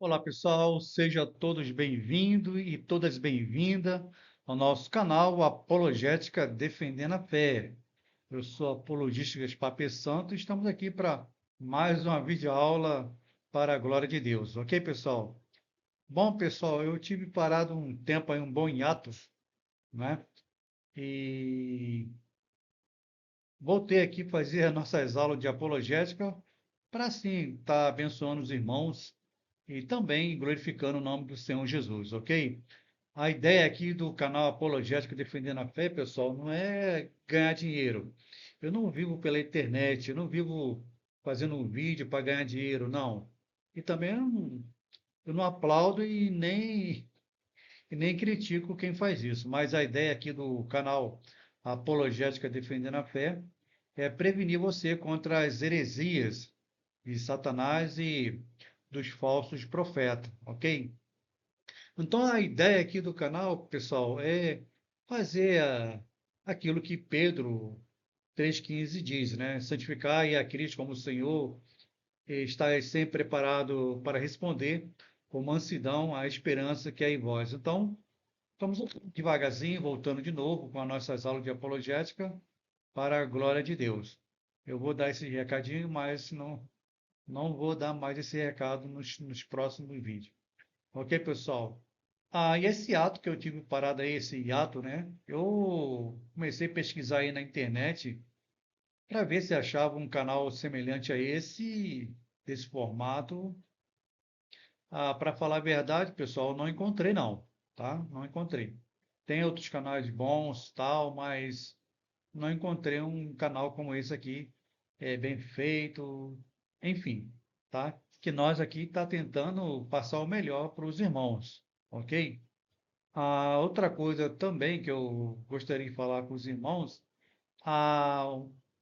Olá, pessoal, sejam todos bem-vindos e todas bem-vindas ao nosso canal Apologética Defendendo a Fé. Eu sou apologista Gaspar P. Santos e estamos aqui para mais uma videoaula para a glória de Deus, ok, pessoal? Bom, pessoal, eu tive parado um tempo aí, um bom hiato, né? E voltei aqui fazer as nossas aulas de apologética para, assim, estar abençoando os irmãos e também glorificando o nome do Senhor Jesus, ok? A ideia aqui do canal Apologético Defendendo a Fé, pessoal, não é ganhar dinheiro. Eu não vivo pela internet, eu não vivo fazendo um vídeo para ganhar dinheiro, não. E também eu não aplaudo e nem critico quem faz isso. Mas a ideia aqui do canal Apologética Defendendo a Fé é prevenir você contra as heresias de Satanás e dos falsos profetas, ok? Então, a ideia aqui do canal, pessoal, é fazer aquilo que Pedro 3,15 diz, né? Santificai a Cristo como o Senhor, e estáis sempre preparado para responder com mansidão à esperança que é em vós. Então, estamos devagarzinho, voltando de novo com as nossas aulas de apologética para a glória de Deus. Eu vou dar esse recadinho, mas não vou dar mais esse recado nos próximos vídeos. Ok, pessoal? E esse ato que eu tive parado aí, esse hiato, né? Eu comecei a pesquisar aí na internet para ver se achava um canal semelhante a esse, desse formato. Para falar a verdade, pessoal, não encontrei não, tá? Não encontrei. Tem outros canais bons, tal, mas não encontrei um canal como esse aqui, bem feito, enfim, tá? Que nós aqui tá tentando passar o melhor para os irmãos, ok? A outra coisa também que eu gostaria de falar com os irmãos, a,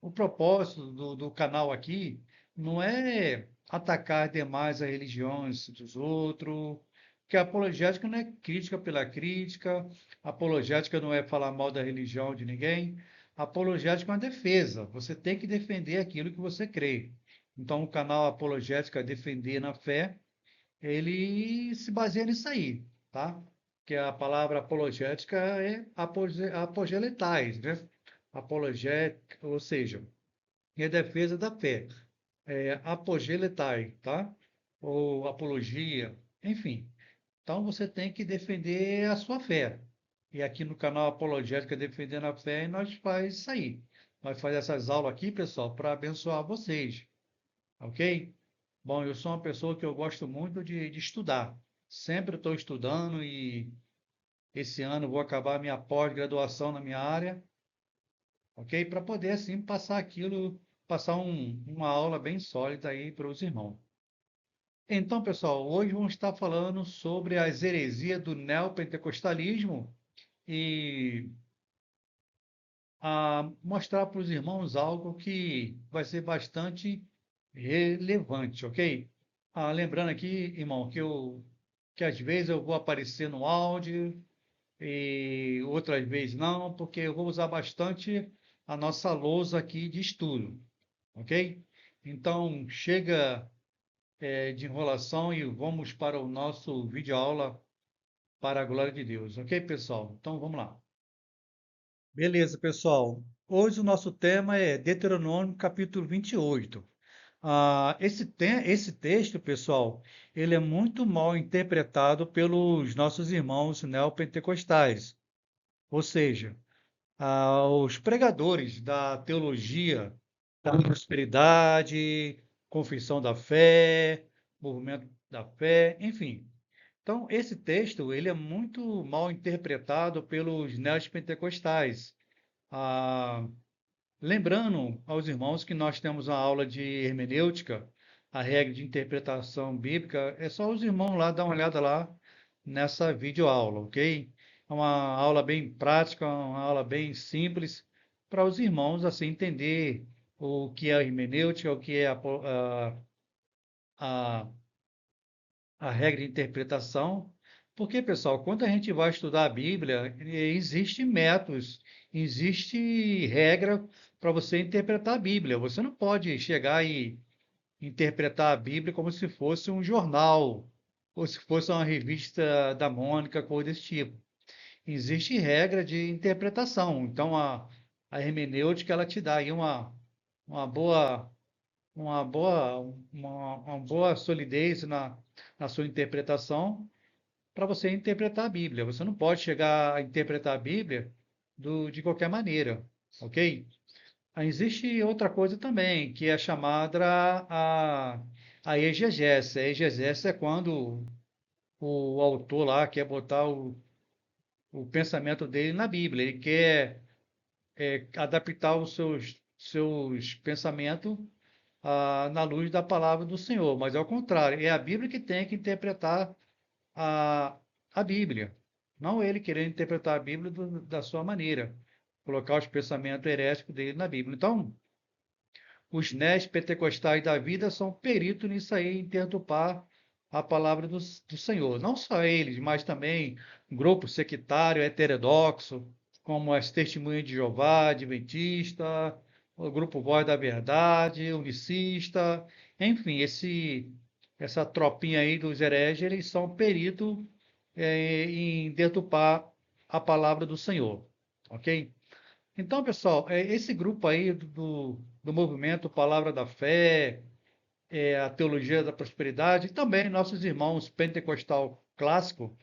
o propósito do canal aqui não é atacar demais as religiões dos outros, que a apologética não é crítica pela crítica, a apologética não é falar mal da religião de ninguém, a apologética é uma defesa, você tem que defender aquilo que você crê. Então, o canal Apologética Defender na Fé ele se baseia nisso aí, tá? Que a palavra apologética é apogeletais, né? Apologética, ou seja, é defesa da fé. É apogeletai, tá? Ou apologia, enfim. Então você tem que defender a sua fé. E aqui no canal Apologética Defendendo a Fé, nós faz isso aí. Nós faz essas aulas aqui, pessoal, para abençoar vocês, ok? Bom, eu sou uma pessoa que eu gosto muito de estudar. Sempre estou estudando e esse ano vou acabar minha pós-graduação na minha área, ok? Para poder, assim, passar aquilo, passar uma aula bem sólida aí para os irmãos. Então, pessoal, hoje vamos estar falando sobre as heresias do neopentecostalismo e mostrar para os irmãos algo que vai ser bastante relevante, ok? Lembrando aqui, irmão, que às vezes eu vou aparecer no áudio e outras vezes não, porque eu vou usar bastante a nossa lousa aqui de estudo, ok? Então, chega de enrolação e vamos para o nosso vídeo aula para a glória de Deus, ok, pessoal? Então, vamos lá. Beleza, pessoal. Hoje o nosso tema é Deuteronômio capítulo 28. Esse texto, pessoal, ele é muito mal interpretado pelos nossos irmãos neopentecostais. Ou seja, os pregadores da teologia da prosperidade, confissão da fé, movimento da fé, enfim. Então, esse texto, ele é muito mal interpretado pelos neopentecostais. Ah, Lembrando aos irmãos que nós temos a aula de hermenêutica, a regra de interpretação bíblica, é só os irmãos lá dar uma olhada lá nessa videoaula, ok? É uma aula bem prática, uma aula bem simples para os irmãos assim entender o que é a hermenêutica, o que é a, a regra de interpretação. Porque, pessoal, quando a gente vai estudar a Bíblia, existe métodos, existe regra para você interpretar a Bíblia. Você não pode chegar e interpretar a Bíblia como se fosse um jornal, ou se fosse uma revista da Mônica, coisa desse tipo. Existe regra de interpretação. Então, a hermenêutica, ela te dá aí uma boa, uma boa, uma boa solidez na sua interpretação para você interpretar a Bíblia. Você não pode chegar a interpretar a Bíblia de qualquer maneira, ok? Existe outra coisa também, que é chamada a exegese. A exegese é quando o autor lá quer botar o pensamento dele na Bíblia. Ele quer adaptar os seus pensamentos na luz da palavra do Senhor. Mas ao contrário, é a Bíblia que tem que interpretar a, a Bíblia. Não ele querendo interpretar a Bíblia da sua maneira. Colocar os pensamentos heréticos dele na Bíblia. Então, os neopentecostais da vida são peritos nisso aí, em interpretar a palavra do Senhor. Não só eles, mas também grupo sectário, heterodoxo, como as Testemunhas de Jeová, Adventista, o grupo Voz da Verdade, Unicista, enfim, essa tropinha aí dos hereges, eles são peritos em deturpar a palavra do Senhor, ok? Então, pessoal, esse grupo aí do movimento Palavra da Fé, a Teologia da Prosperidade, e também nossos irmãos pentecostal clássico,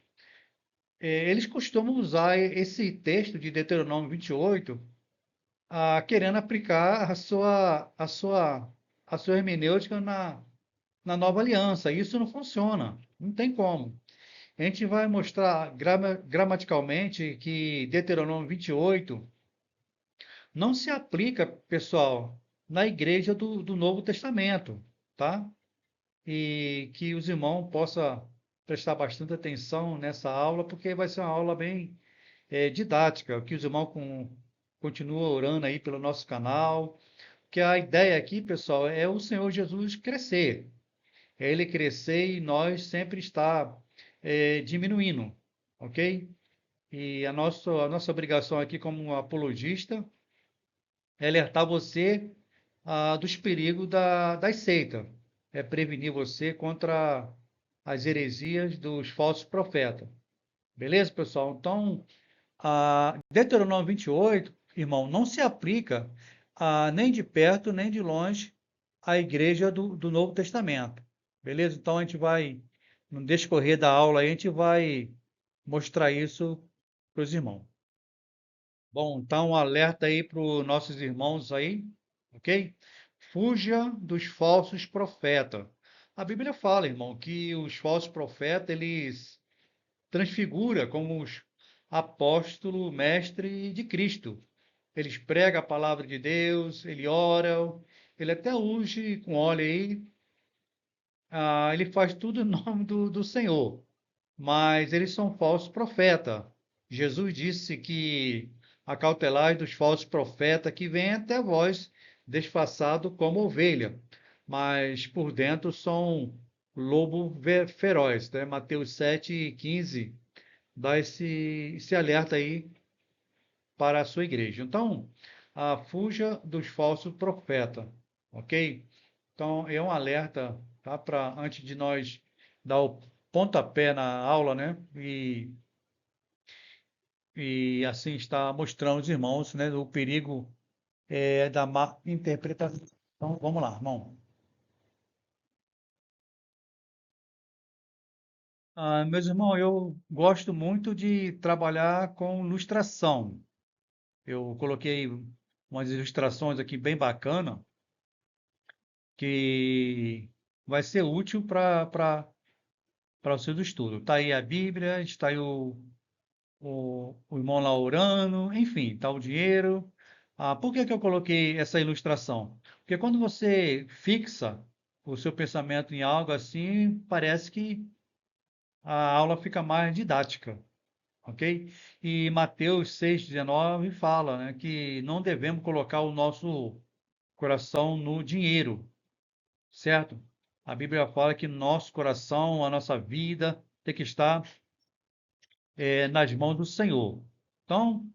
eles costumam usar esse texto de Deuteronômio 28, querendo aplicar a sua hermenêutica na nova aliança. Isso não funciona, não tem como. A gente vai mostrar gramaticalmente que Deuteronômio 28 não se aplica, pessoal, na igreja do Novo Testamento, tá? E que os irmãos possam prestar bastante atenção nessa aula, porque vai ser uma aula bem didática, que os irmãos continuam orando aí pelo nosso canal, que a ideia aqui, pessoal, é o Senhor Jesus crescer, é Ele crescer e nós sempre estar diminuindo, ok? E a nossa obrigação aqui como apologista é alertar você dos perigos das seitas, é prevenir você contra as heresias dos falsos profetas. Beleza, pessoal? Então, Deuteronômio 28, irmão, não se aplica nem de perto nem de longe à igreja do Novo Testamento. Beleza? Então, a gente vai, no decorrer da aula, a gente vai mostrar isso para os irmãos. Bom, então um alerta aí para os nossos irmãos aí, ok? Fuja dos falsos profetas. A Bíblia fala, irmão, que os falsos profetas, eles transfiguram como os apóstolos, mestre de Cristo. Eles pregam a palavra de Deus, ele ora, ele até unge com óleo aí, ele faz tudo em nome do Senhor, mas eles são falsos profetas. Jesus disse que acautelai dos falsos profetas que vêm até vós disfarçado como ovelha, mas por dentro são lobo feroz, né? Mateus 7:15 dá esse alerta aí para a sua igreja. Então, fuja dos falsos profetas, ok? Então, é um alerta, tá? Para antes de nós dar o pontapé na aula, né? E assim está mostrando os irmãos, né? O perigo da má interpretação. Então, vamos lá, irmão. Meus irmãos, eu gosto muito de trabalhar com ilustração. Eu coloquei umas ilustrações aqui bem bacanas que vai ser útil para o seu estudo. Está aí a Bíblia, está aí o irmão lá orando, enfim, está o dinheiro. Por que que eu coloquei essa ilustração? Porque quando você fixa o seu pensamento em algo assim, parece que a aula fica mais didática, ok? E Mateus 6,19 fala, né, que não devemos colocar o nosso coração no dinheiro, certo? A Bíblia fala que nosso coração, a nossa vida tem que estar nas mãos do Senhor. Então,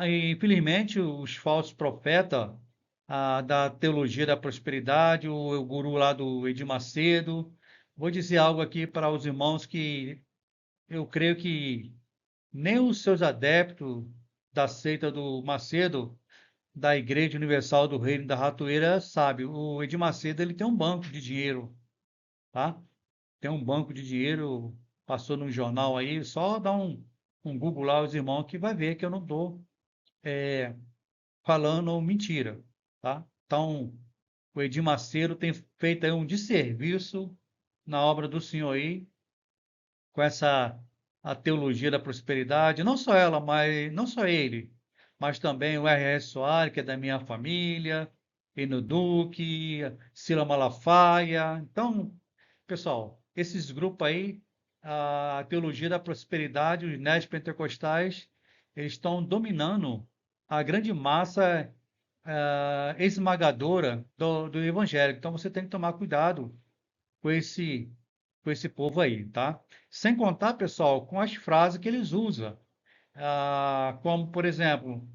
infelizmente, os falsos profetas da teologia da prosperidade, o guru lá do Edir Macedo, vou dizer algo aqui para os irmãos que eu creio que nem os seus adeptos da seita do Macedo, da Igreja Universal do Reino da Ratoeira, sabe. O Edir Macedo, ele tem um banco de dinheiro, tá? Tem um banco de dinheiro, passou num jornal aí, só dá um Google lá, os irmãos, que vai ver que eu não estou falando mentira, tá? Então, o Edir Macedo tem feito aí um desserviço na obra do Senhor aí, com essa a teologia da prosperidade, não só ela, mas não só ele, mas também o R.S. Soares, que é da minha família, Eno Duque, Cila Malafaia. Então, pessoal, esses grupos aí, a teologia da prosperidade, os neopentecostais, eles estão dominando a grande massa esmagadora do evangelho. Então, você tem que tomar cuidado com esse povo aí, tá? Sem contar, pessoal, com as frases que eles usam, como, por exemplo,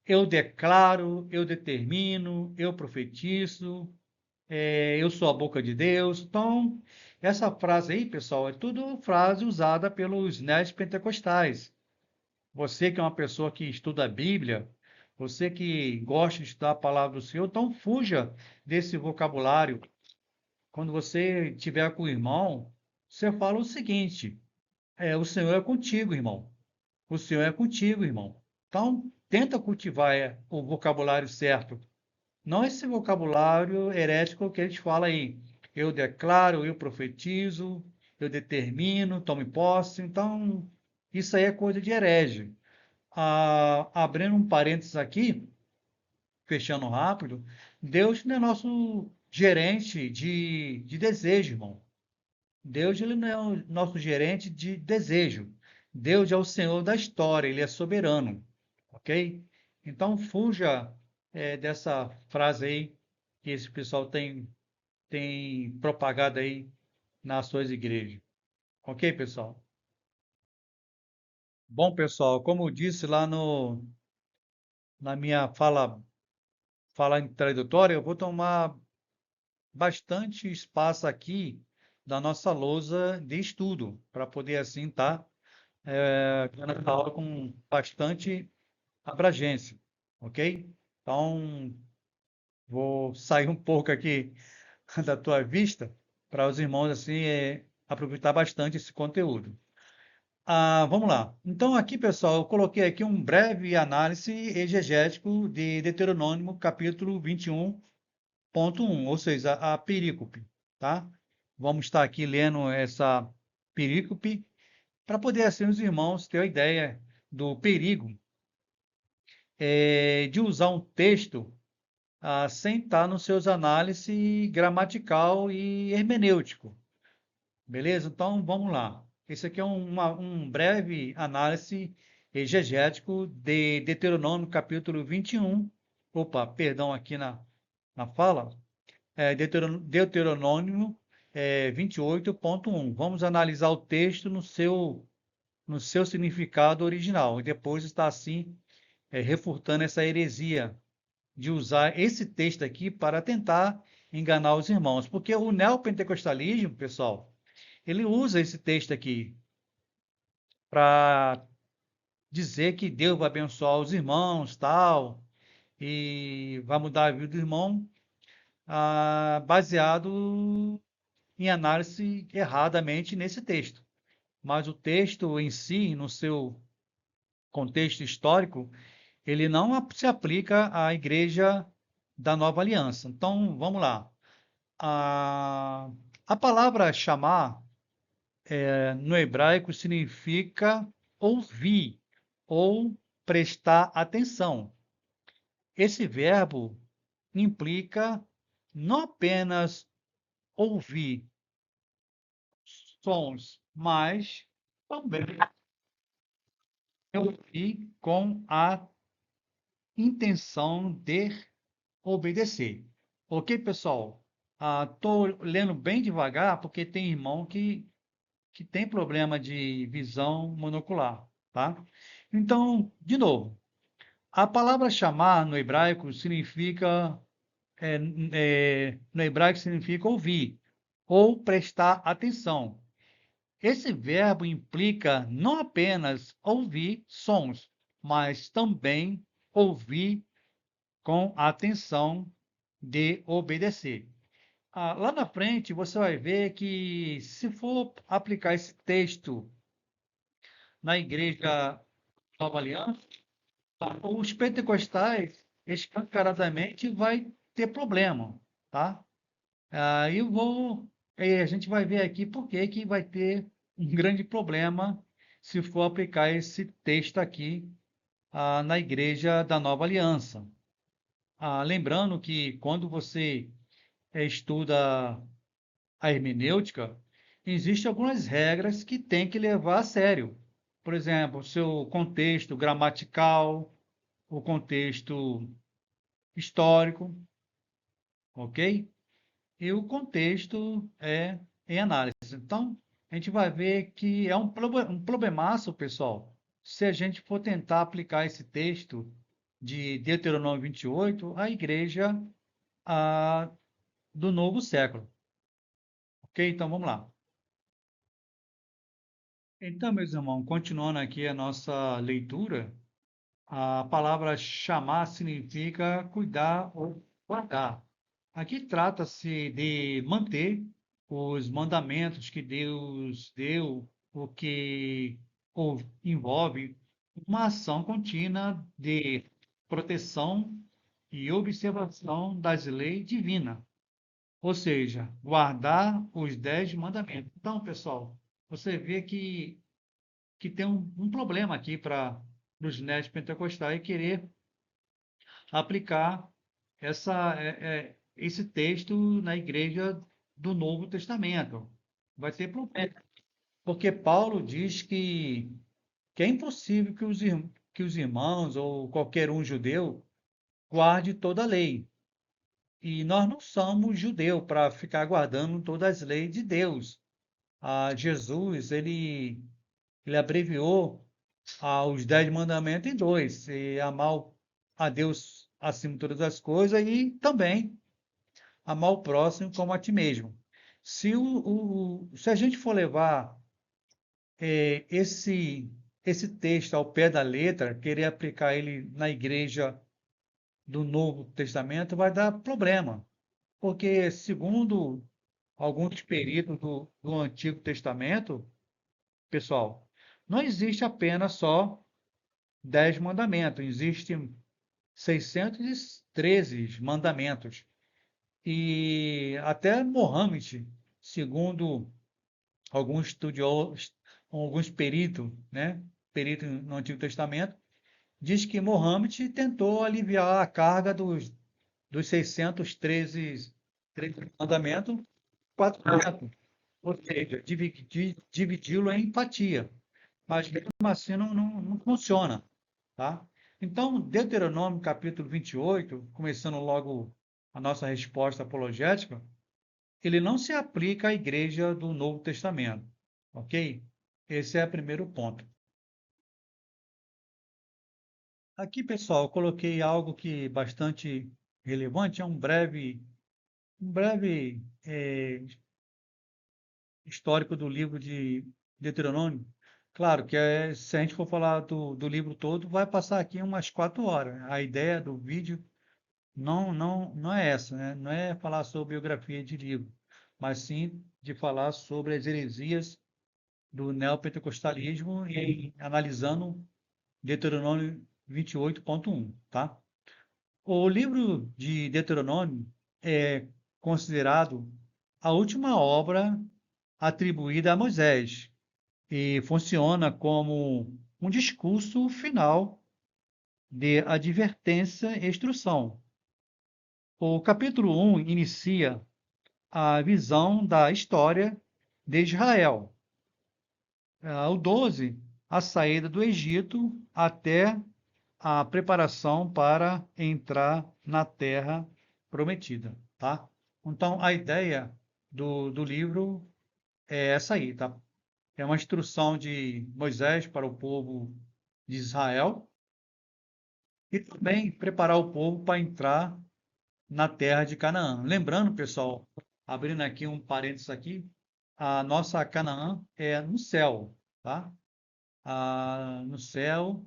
eu declaro, eu determino, eu profetizo, eu sou a boca de Deus. Então, essa frase aí, pessoal, é tudo frase usada pelos neopentecostais. Você que é uma pessoa que estuda a Bíblia, você que gosta de estudar a palavra do Senhor, então fuja desse vocabulário. Quando você tiver com o irmão, você fala o seguinte: o Senhor é contigo, irmão. O Senhor é contigo, irmão. Então, tenta cultivar o vocabulário certo. Não esse vocabulário herético que a gente fala aí. Eu declaro, eu profetizo, eu determino, tomo posse. Então, isso aí é coisa de herege. Abrindo um parênteses aqui, fechando rápido, Deus não é nosso gerente de desejo, irmão. Deus ele não é o nosso gerente de desejo. Deus é o Senhor da história, ele é soberano, ok? Então fuja dessa frase aí que esse pessoal tem propagado aí nas suas igrejas, ok, pessoal? Bom, pessoal, como eu disse lá no, na minha fala introdutória, eu vou tomar bastante espaço aqui da nossa lousa de estudo, para poder assim estar tendo essa aula com bastante abrangência, ok? Então, vou sair um pouco aqui da tua vista para os irmãos assim aproveitar bastante esse conteúdo. Vamos lá. Então, aqui, pessoal, eu coloquei aqui um breve análise exegético de Deuteronômio, capítulo 21.1, ou seja, a perícope, tá? Vamos estar aqui lendo essa perícope para poder, assim, os irmãos terem a ideia do perigo de usar um texto sem estar nos seus análises gramatical e hermenêutico. Beleza? Então, vamos lá. Esse aqui é um breve análise exegético de Deuteronômio, capítulo 21. Opa, perdão aqui na fala. Deuteronômio 28.1. Vamos analisar o texto no seu significado original. E depois está assim, refutando essa heresia de usar esse texto aqui para tentar enganar os irmãos. Porque o neopentecostalismo, pessoal, ele usa esse texto aqui para dizer que Deus vai abençoar os irmãos, tal, e vai mudar a vida do irmão, baseado em análise erradamente nesse texto. Mas o texto em si, no seu contexto histórico, ele não se aplica à igreja da Nova Aliança. Então, vamos lá. A, a palavra chamar no hebraico significa ouvir ou prestar atenção. Esse verbo implica não apenas ouvir sons, mas também ouvir com a intenção de obedecer. Ok, pessoal? Estou lendo bem devagar porque tem irmão que tem problema de visão monocular, tá? Então, de novo, a palavra chamar no hebraico significa, no hebraico significa ouvir, ou prestar atenção. Esse verbo implica não apenas ouvir sons, mas também ouvir com atenção de obedecer. Lá na frente, você vai ver que, se for aplicar esse texto na igreja Nova Aliança, os pentecostais escancaradamente vai ter problema, tá? Aí a gente vai ver aqui por que que vai ter um grande problema se for aplicar esse texto aqui na igreja da Nova Aliança. Lembrando que quando você estuda a hermenêutica, existem algumas regras que tem que levar a sério. Por exemplo, o seu contexto gramatical, o contexto histórico, ok? E o contexto é em análise. Então, a gente vai ver que é um problemaço, pessoal, se a gente for tentar aplicar esse texto de Deuteronômio 28 à igreja ah, do novo século. Ok? Então, vamos lá. Então, meus irmãos, continuando aqui a nossa leitura, a palavra chamar significa cuidar ou guardar. Aqui trata-se de manter os mandamentos que Deus deu, o que envolve uma ação contínua de proteção e observação das leis divinas, ou seja, guardar os 10 mandamentos. Então, pessoal, você vê que tem um problema aqui para os netos pentecostais querer aplicar esse texto na igreja do Novo Testamento. Vai ter problema, porque Paulo diz que é impossível que os irmãos ou qualquer um judeu guarde toda a lei. E nós não somos judeus para ficar guardando todas as leis de Deus. Jesus, ele abreviou os 10 mandamentos em dois: e amar a Deus acima de todas as coisas e também amar o próximo como a ti mesmo. Se a gente for levar esse texto ao pé da letra, querer aplicar ele na igreja do Novo Testamento, vai dar problema, porque segundo alguns peritos do Antigo Testamento, pessoal, não existe apenas só 10 mandamentos, existem 613 mandamentos. E até Mohammed, segundo alguns estudiosos, alguns peritos, né, peritos no Antigo Testamento, diz que Mohammed tentou aliviar a carga dos 613 mandamentos, 400, ou seja, dividi-lo em empatia. Mas mesmo assim não funciona, tá? Então, Deuteronômio capítulo 28, começando logo a nossa resposta apologética, ele não se aplica à igreja do Novo Testamento, ok? Esse é o primeiro ponto. Aqui, pessoal, eu coloquei algo que é bastante relevante, é um breve histórico do livro de Deuteronômio. Claro que se a gente for falar do livro todo, vai passar aqui umas 4 horas. A ideia do vídeo não é essa, né? Não é falar sobre biografia de livro, mas sim de falar sobre as heresias do neopentecostalismo e analisando Deuteronômio 28.1, tá? O livro de Deuteronômio é considerado a última obra atribuída a Moisés e funciona como um discurso final de advertência e instrução. O capítulo 1 inicia a visão da história de Israel. O 12, a saída do Egito até a preparação para entrar na terra prometida, tá? Então, a ideia do livro é essa aí, tá? É uma instrução de Moisés para o povo de Israel e também preparar o povo para entrar na terra de Canaã. Lembrando, pessoal, abrindo aqui um parênteses aqui, a nossa Canaã é no céu, tá? No céu,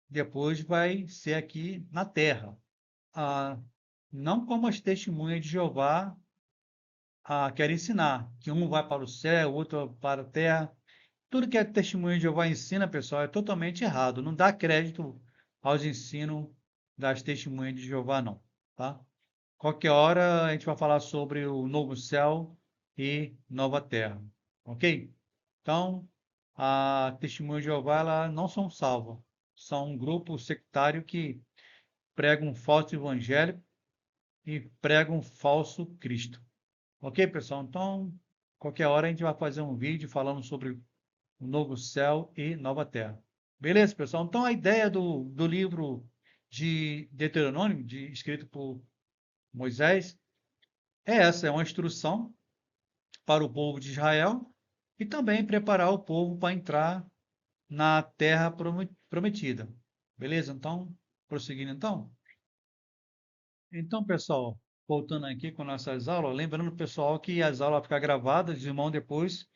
depois vai ser aqui na terra. Ah, não como as testemunhas de Jeová querem ensinar, que um vai para o céu, o outro para a terra. Tudo que a testemunha de Jeová ensina, pessoal, é totalmente errado. Não dá crédito aos ensinos das testemunhas de Jeová, não, tá? Qualquer hora a gente vai falar sobre o novo céu e nova terra, ok? Então, a testemunha de Jeová, elas não são salvas. São um grupo sectário que prega um falso evangelho e prega um falso Cristo. Ok, pessoal? Então, qualquer hora a gente vai fazer um vídeo falando sobre o novo céu e nova terra. Beleza, pessoal? Então, a ideia do livro de Deuteronômio, escrito por Moisés, é essa: é uma instrução para o povo de Israel e também preparar o povo para entrar na terra prometida. Beleza? Então, prosseguindo então. Então, pessoal, voltando aqui com nossas aulas, lembrando, pessoal, que as aulas vão ficar gravadas, o irmão depois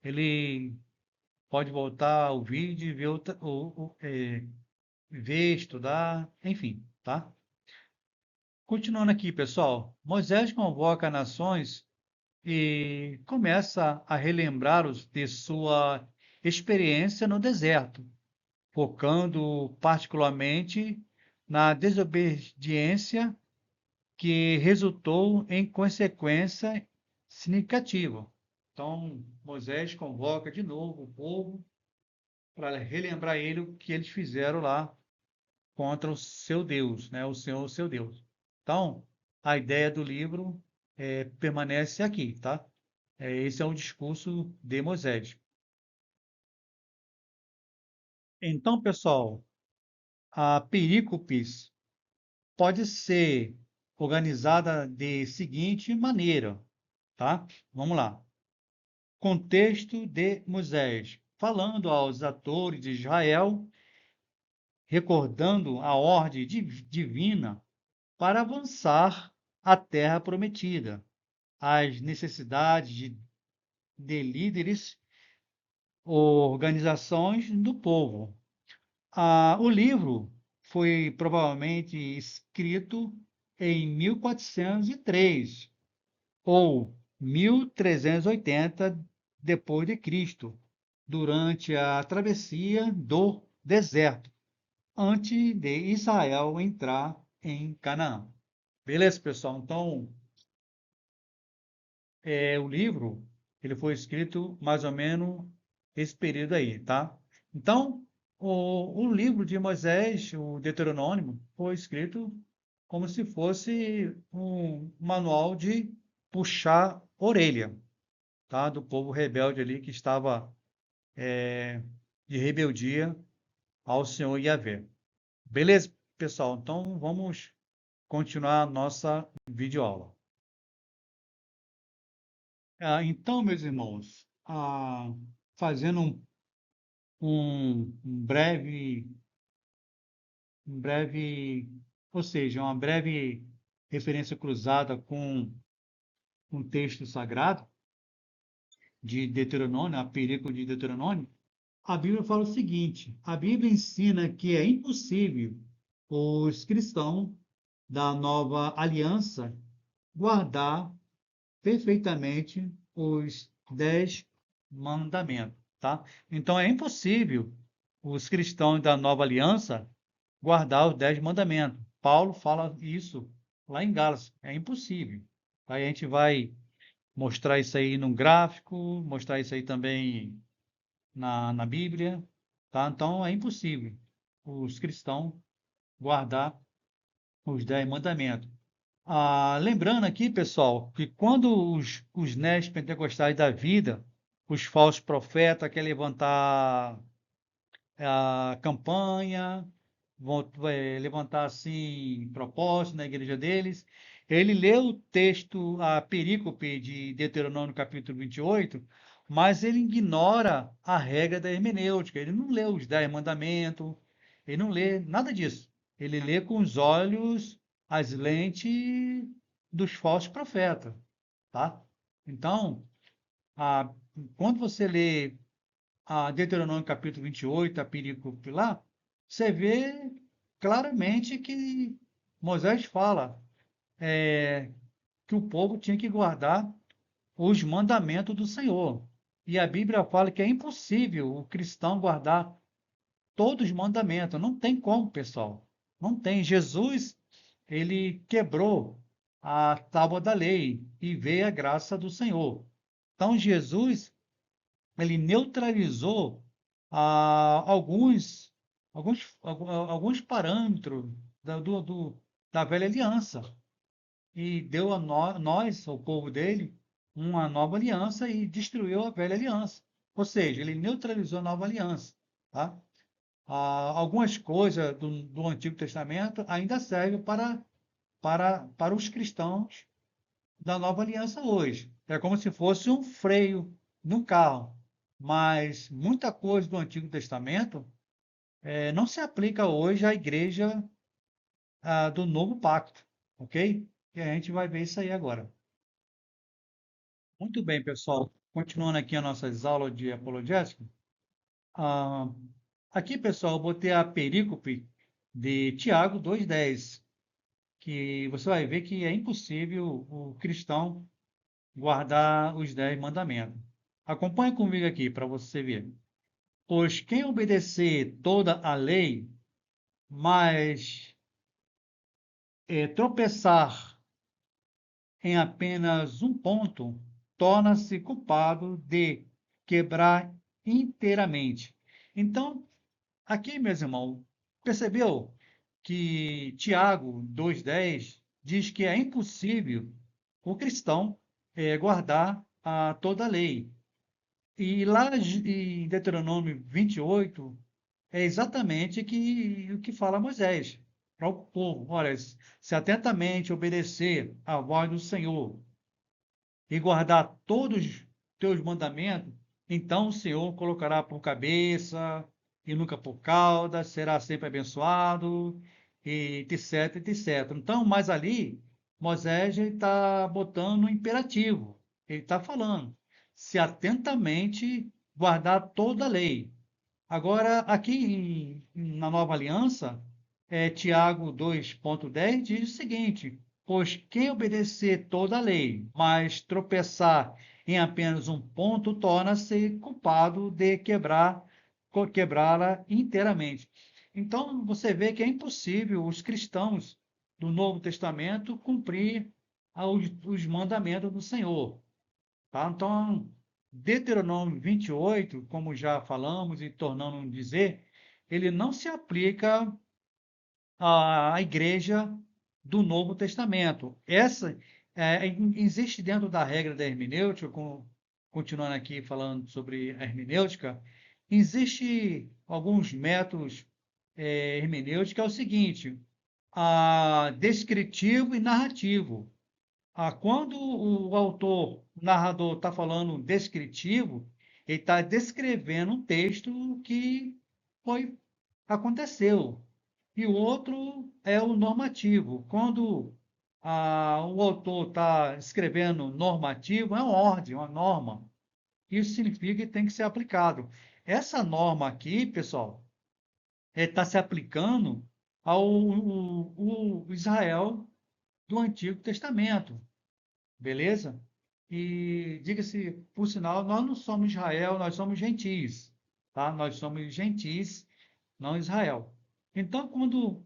ele pode voltar ao vídeo e ver, ver, estudar, enfim, tá? Continuando aqui, pessoal, Moisés convoca nações e começa a relembrar-os de sua experiência no deserto, focando particularmente na desobediência que resultou em consequência significativa. Então, Moisés convoca de novo o povo para relembrar ele o que eles fizeram lá contra o seu Deus, né? O Senhor, o seu Deus. Então, a ideia do livro permanece aqui, tá? Esse é o discurso de Moisés. Então, pessoal, a perícopes pode ser organizada de seguinte maneira, tá? Vamos lá. Contexto de Moisés, falando aos atores de Israel, recordando a ordem divina para avançar à terra prometida, as necessidades de líderes, organizações do povo. O livro foi provavelmente escrito em 1403 ou 1380 depois de Cristo, durante a travessia do deserto, antes de Israel entrar em Canaã. Beleza, pessoal? Então, o livro ele foi escrito mais ou menos esse período aí, tá? Então, o livro de Moisés, o Deuteronômio, foi escrito como se fosse um manual de puxar orelha, tá? Do povo rebelde ali que estava de rebeldia ao Senhor Yahvé. Beleza, pessoal? Então, vamos continuar a nossa videoaula. Então, meus irmãos, fazendo um breve, ou seja, uma breve referência cruzada com um texto sagrado de Deuteronômio, a perícope de Deuteronômio, a Bíblia fala o seguinte: a Bíblia ensina que é impossível os cristãos da nova aliança guardar perfeitamente os 10 mandamentos, tá? Então é impossível os cristãos da nova aliança guardar os 10 mandamentos. Paulo fala isso lá em Gálatas, é impossível. Aí a gente vai mostrar isso aí num gráfico, mostrar isso aí também na Bíblia, tá? Então é impossível os cristãos guardar os 10 mandamentos. Lembrando aqui, pessoal, que quando os neopentecostais da vida, os falsos profetas querem levantar a campanha, vão levantar assim propósito na igreja deles, ele lê o texto, a perícope de Deuteronômio capítulo 28, mas ele ignora a regra da hermenêutica, ele não lê os 10 mandamentos, ele não lê nada disso. Ele lê com os olhos, as lentes dos falsos profetas. tá? Então, a, quando você lê a Deuteronômio capítulo 28, a perícope lá, você vê claramente que Moisés fala que o povo tinha que guardar os mandamentos do Senhor. E a Bíblia fala que é impossível o cristão guardar todos os mandamentos. Não tem como, pessoal. Não tem. Jesus, ele quebrou a tábua da lei e veio a graça do Senhor. Então, Jesus, ele neutralizou alguns parâmetros da velha aliança e deu a nós, ao povo dele, uma nova aliança e destruiu a velha aliança. Ou seja, ele neutralizou a nova aliança. Tá? Algumas coisas do Antigo Testamento ainda servem para os cristãos da nova aliança hoje. É como se fosse um freio no carro. Mas muita coisa do Antigo Testamento não se aplica hoje à igreja do Novo Pacto, ok? E a gente vai ver isso aí agora. Muito bem, pessoal. Continuando aqui as nossas aulas de apologética. Ah, aqui, pessoal, eu botei a perícope de Tiago 2,10, que você vai ver que é impossível o cristão guardar os 10 mandamentos. Acompanhe comigo aqui para você ver. Pois quem obedecer toda a lei, mas tropeçar em apenas um ponto, torna-se culpado de quebrar inteiramente. Então, aqui, meus irmãos, percebeu que Tiago 2,10 diz que é impossível o cristão guardar toda a lei. E lá em Deuteronômio 28, é exatamente o que fala Moisés para o povo. Olha, se atentamente obedecer à voz do Senhor e guardar todos os teus mandamentos, então o Senhor colocará por cabeça e nunca por cauda, será sempre abençoado, e etc, etc. Então, mas ali, Moisés está botando um imperativo. Ele está falando, se atentamente guardar toda a lei. Agora, aqui na Nova Aliança, Tiago 2,10 diz o seguinte: pois quem obedecer toda a lei, mas tropeçar em apenas um ponto, torna-se culpado de quebrá-la inteiramente. Então, você vê que é impossível os cristãos do Novo Testamento cumprir os mandamentos do Senhor. Tá? Então, Deuteronômio 28, como já falamos e tornamos a dizer, ele não se aplica à igreja do Novo Testamento. Essa existe dentro da regra da hermenêutica, continuando aqui falando sobre a hermenêutica, existe alguns métodos hermenêuticos, é o seguinte, descritivo e narrativo. Quando o autor, o narrador, está falando descritivo, ele está descrevendo um texto que foi, aconteceu. E o outro é o normativo. Quando o autor está escrevendo normativo, é uma ordem, uma norma. Isso significa que tem que ser aplicado. Essa norma aqui, pessoal, está se aplicando ao Israel do Antigo Testamento. Beleza? E diga-se, por sinal, nós não somos Israel, nós somos gentis, tá? Nós somos gentis, não Israel. Então, quando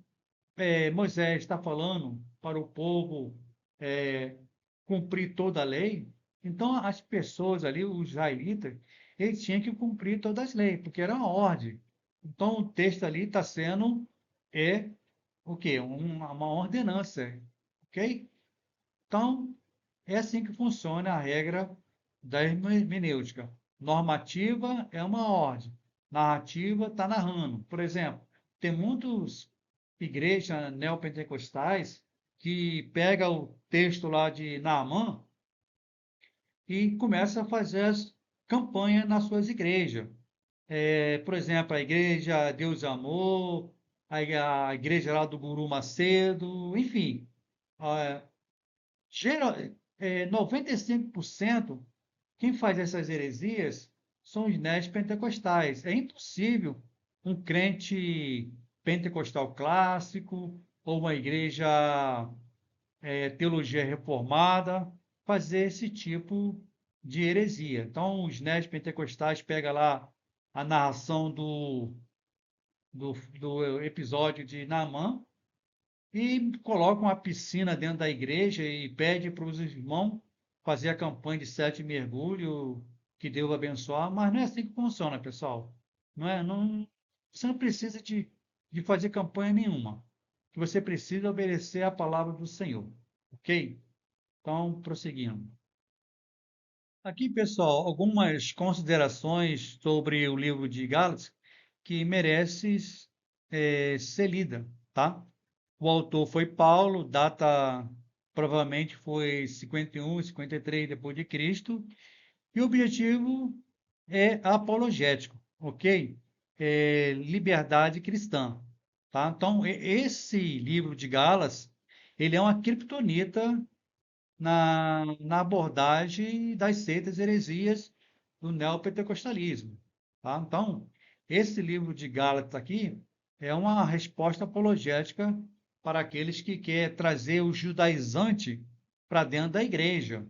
Moisés está falando para o povo é, cumprir toda a lei, então as pessoas ali, os israelitas, eles tinham que cumprir todas as leis, porque era uma ordem. Então, o texto ali está sendo é o quê? Uma ordenança, ok? Então, é assim que funciona a regra da hermenêutica. Normativa é uma ordem, narrativa está narrando. Por exemplo, tem muitas igrejas neopentecostais que pega o texto lá de Naamã e começa a fazer as campanhas nas suas igrejas. Por exemplo, a igreja Deus e Amor, a igreja lá do Guru Macedo, enfim. 95% quem faz essas heresias são os neopentecostais. É impossível um crente pentecostal clássico ou uma igreja teologia reformada fazer esse tipo de heresia. Então, os neopentecostais pegam lá a narração do episódio de Naamã e colocam uma piscina dentro da igreja e pede para os irmãos fazer a campanha de 7 mergulhos, que Deus vai abençoar, mas não é assim que funciona, pessoal. Você não precisa de fazer campanha nenhuma. O que você precisa é obedecer a palavra do Senhor, ok? Então, prosseguindo. Aqui, pessoal, algumas considerações sobre o livro de Gálatas que merece ser lida, tá? O autor foi Paulo, data provavelmente foi 51, 53 depois de Cristo, e o objetivo é apologético, ok? Liberdade cristã, tá? Então, esse livro de Gálatas, ele é uma criptonita na abordagem das seitas heresias do neopentecostalismo, tá? Então, esse livro de Gálatas aqui é uma resposta apologética para aqueles que querem trazer o judaizante para dentro da igreja.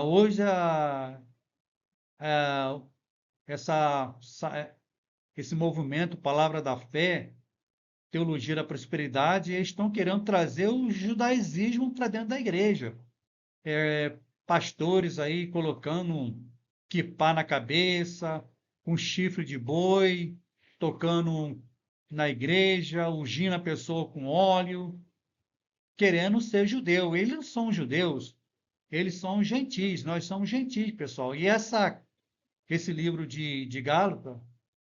Hoje, a- esse movimento, Palavra da Fé, Teologia da Prosperidade, eles estão querendo trazer o judaizismo para dentro da igreja. Pastores aí colocando um quipá na cabeça, um chifre de boi, tocando na igreja, ungindo a pessoa com óleo, querendo ser judeu. Eles não são judeus, eles são gentis, nós somos gentis, pessoal. E esse livro de Gálatas,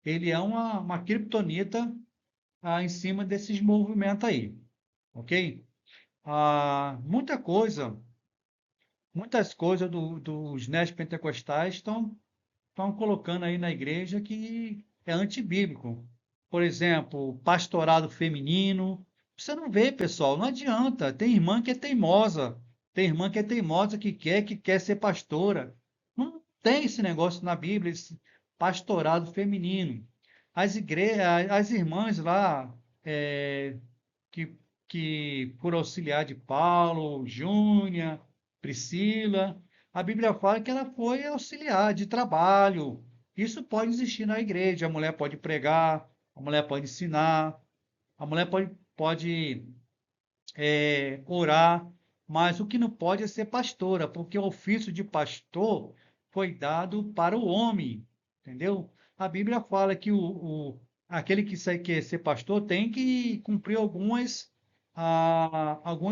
ele é uma criptonita em cima desses movimentos aí, ok? Muita coisa muitas coisas dos neopentecostais estão colocando aí na igreja que é antibíblico. Por exemplo, pastorado feminino. Você não vê, pessoal, não adianta. Tem irmã que é teimosa. Tem irmã que é teimosa que quer ser pastora. Não tem esse negócio na Bíblia, esse pastorado feminino. As irmãs lá, que, que por auxiliar de Paulo, Júnia, Priscila, a Bíblia fala que ela foi auxiliar de trabalho. Isso pode existir na igreja. A mulher pode pregar, a mulher pode ensinar, a mulher pode orar, mas o que não pode é ser pastora, porque o ofício de pastor foi dado para o homem, entendeu? A Bíblia fala que aquele que quer ser pastor tem que cumprir algumas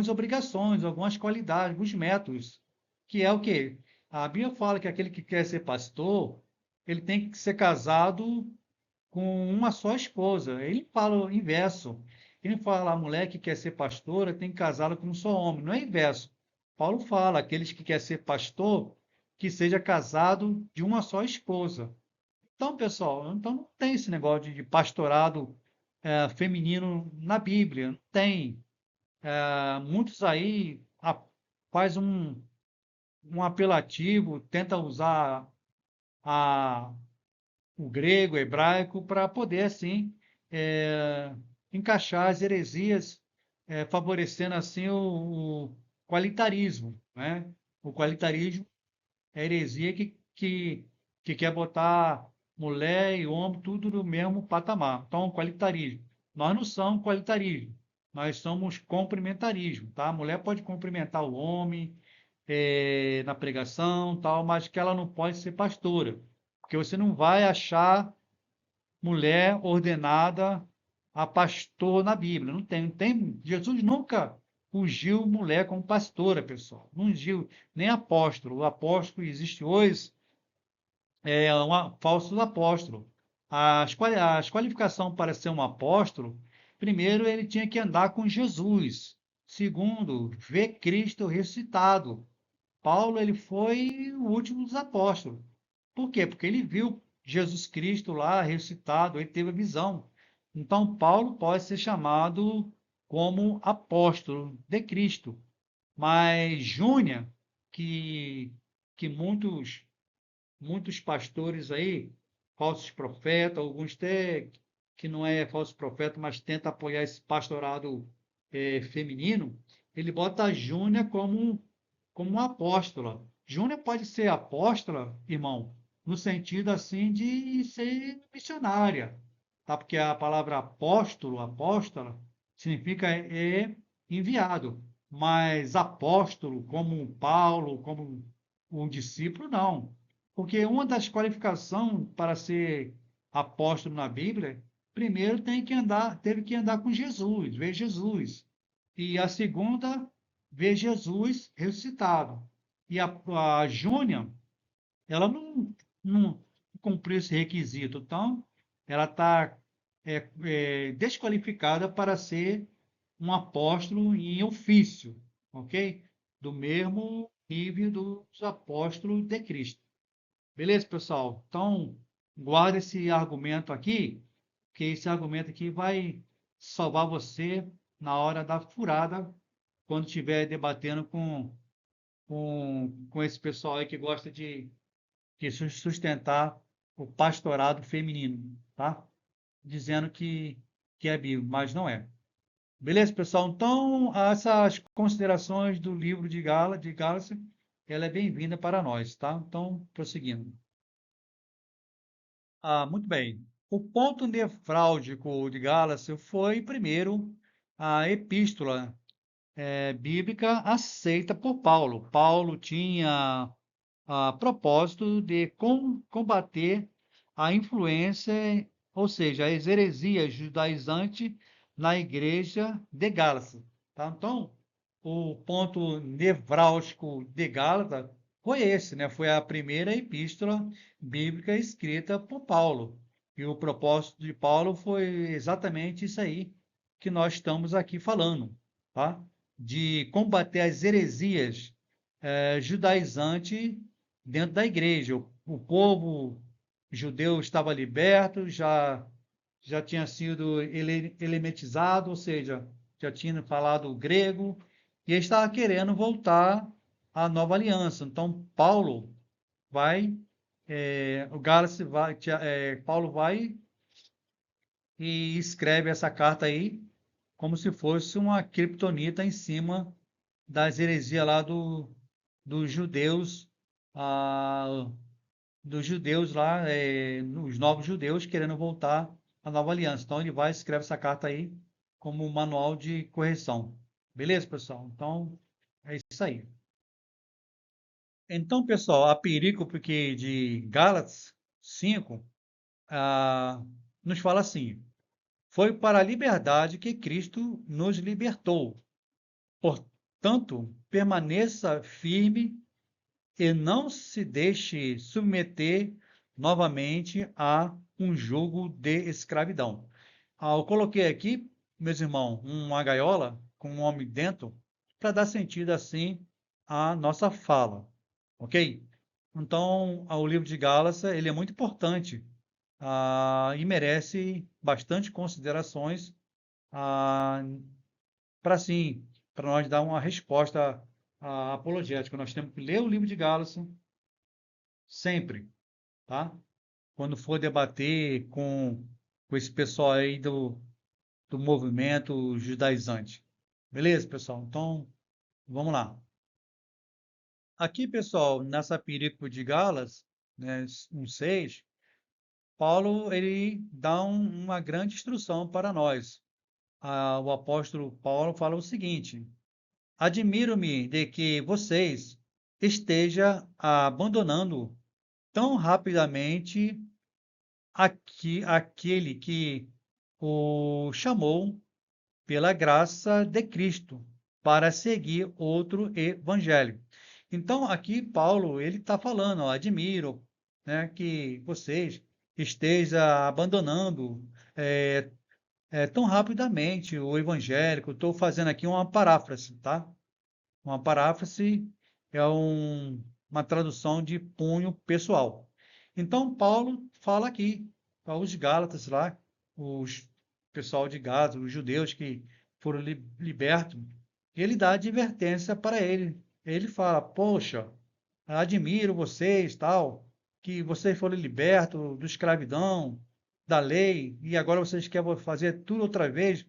obrigações, algumas qualidades, alguns métodos, que é o quê? A Bíblia fala que aquele que quer ser pastor, ele tem que ser casado com uma só esposa. Ele fala o inverso. Ele fala, a mulher que quer ser pastora tem que casá-la com um só homem. Não é inverso. Paulo fala, aqueles que querem ser pastor, que seja casado de uma só esposa. Então, pessoal, então não tem esse negócio de pastorado feminino na Bíblia. Não tem. Muitos aí faz um apelativo, tenta usar a, o grego, o hebraico, para poder, assim, é, encaixar as heresias, favorecendo, assim, o qualitarismo, né? O qualitarismo é a heresia que quer botar mulher e homem tudo no mesmo patamar. Então, qualitarismo. Nós não somos qualitarismo, nós somos complementarismo, tá? A mulher pode complementar o homem, na pregação, tal, mas que ela não pode ser pastora, porque você não vai achar mulher ordenada a pastor na Bíblia. Não tem. Jesus nunca ungiu mulher como pastora, pessoal. Não ungiu nem apóstolo. O apóstolo existe hoje falsos apóstolos. As qualificações para ser um apóstolo, primeiro, ele tinha que andar com Jesus. Segundo, ver Cristo ressuscitado. Paulo, ele foi o último dos apóstolos. Por quê? Porque ele viu Jesus Cristo lá ressuscitado, ele teve a visão. Então, Paulo pode ser chamado como apóstolo de Cristo. Mas Júnia, que, que muitos pastores aí, falsos profetas, alguns até que não é falso profeta, mas tenta apoiar esse pastorado feminino, ele bota a Júnia como uma apóstola. Júnia pode ser apóstola, irmão, no sentido assim de ser missionária, tá? Porque a palavra apóstolo, apóstola, significa enviado, mas apóstolo, como um Paulo, como um discípulo, não. Porque uma das qualificações para ser apóstolo na Bíblia, primeiro teve que andar com Jesus, ver Jesus. E a segunda, ver Jesus ressuscitado. E a Júnia, ela não cumpriu esse requisito. Então, ela está desqualificada para ser um apóstolo em ofício, ok? Do mesmo nível dos apóstolos de Cristo. Beleza, pessoal? Então, guarda esse argumento aqui, que esse argumento aqui vai salvar você na hora da furada, quando estiver debatendo com esse pessoal aí que gosta de sustentar o pastorado feminino, tá? Dizendo que é bíblico, mas não é. Beleza, pessoal? Então, essas considerações do livro de Gálatas, ela é bem-vinda para nós, tá? Então, prosseguindo. Muito bem. O ponto nefrálgico de Gálatas foi, primeiro, a epístola bíblica aceita por Paulo. Paulo tinha propósito de combater a influência, ou seja, as heresias judaizantes na igreja de Gálatas. Tá? Então, o ponto nevrálgico de Gálatas foi esse, né? Foi a primeira epístola bíblica escrita por Paulo. E o propósito de Paulo foi exatamente isso aí que nós estamos aqui falando, tá? De combater as heresias judaizantes dentro da igreja. O povo judeu estava liberto, já tinha sido elementizado, ou seja, já tinha falado grego, e ele estava querendo voltar à nova aliança. Então, Paulo vai, o Gálatas vai, Paulo vai e escreve essa carta aí como se fosse uma criptonita em cima das heresias lá dos judeus, ah, dos judeus lá, os novos judeus querendo voltar à nova aliança. Então ele vai e escreve essa carta aí como um manual de correção. Beleza, pessoal? Então é isso aí. Então, pessoal, a perícope de Gálatas 5 nos fala assim: foi para a liberdade que Cristo nos libertou. Portanto, permaneça firme e não se deixe submeter novamente a um jugo de escravidão. Eu coloquei aqui, meus irmãos, uma gaiola com um homem dentro para dar sentido assim à nossa fala, ok? Então, o livro de Gálatas, ele é muito importante e merece bastante considerações para sim, para nós dar uma resposta apologética. Nós temos que ler o livro de Gálatas sempre, tá? Quando for debater com esse pessoal aí do movimento judaizante. Beleza, pessoal? Então, vamos lá. Aqui, pessoal, nessa perícope de Gálatas, né, 1:6, Paulo ele dá uma grande instrução para nós. O apóstolo Paulo fala o seguinte: admiro-me de que vocês estejam abandonando tão rapidamente aquele que o chamou pela graça de Cristo para seguir outro evangelho. Então, aqui Paulo ele está falando, ó, admiro, né, que vocês estejam abandonando tão rapidamente o evangélico. Estou fazendo aqui uma paráfrase, tá? Uma paráfrase é uma tradução de punho pessoal. Então, Paulo fala aqui para os Gálatas lá, os pessoal de Gálatas, os judeus que foram libertos, ele dá advertência para ele. ele fala, poxa, admiro vocês, tal, que vocês foram libertos da escravidão, da lei, e agora vocês querem fazer tudo outra vez,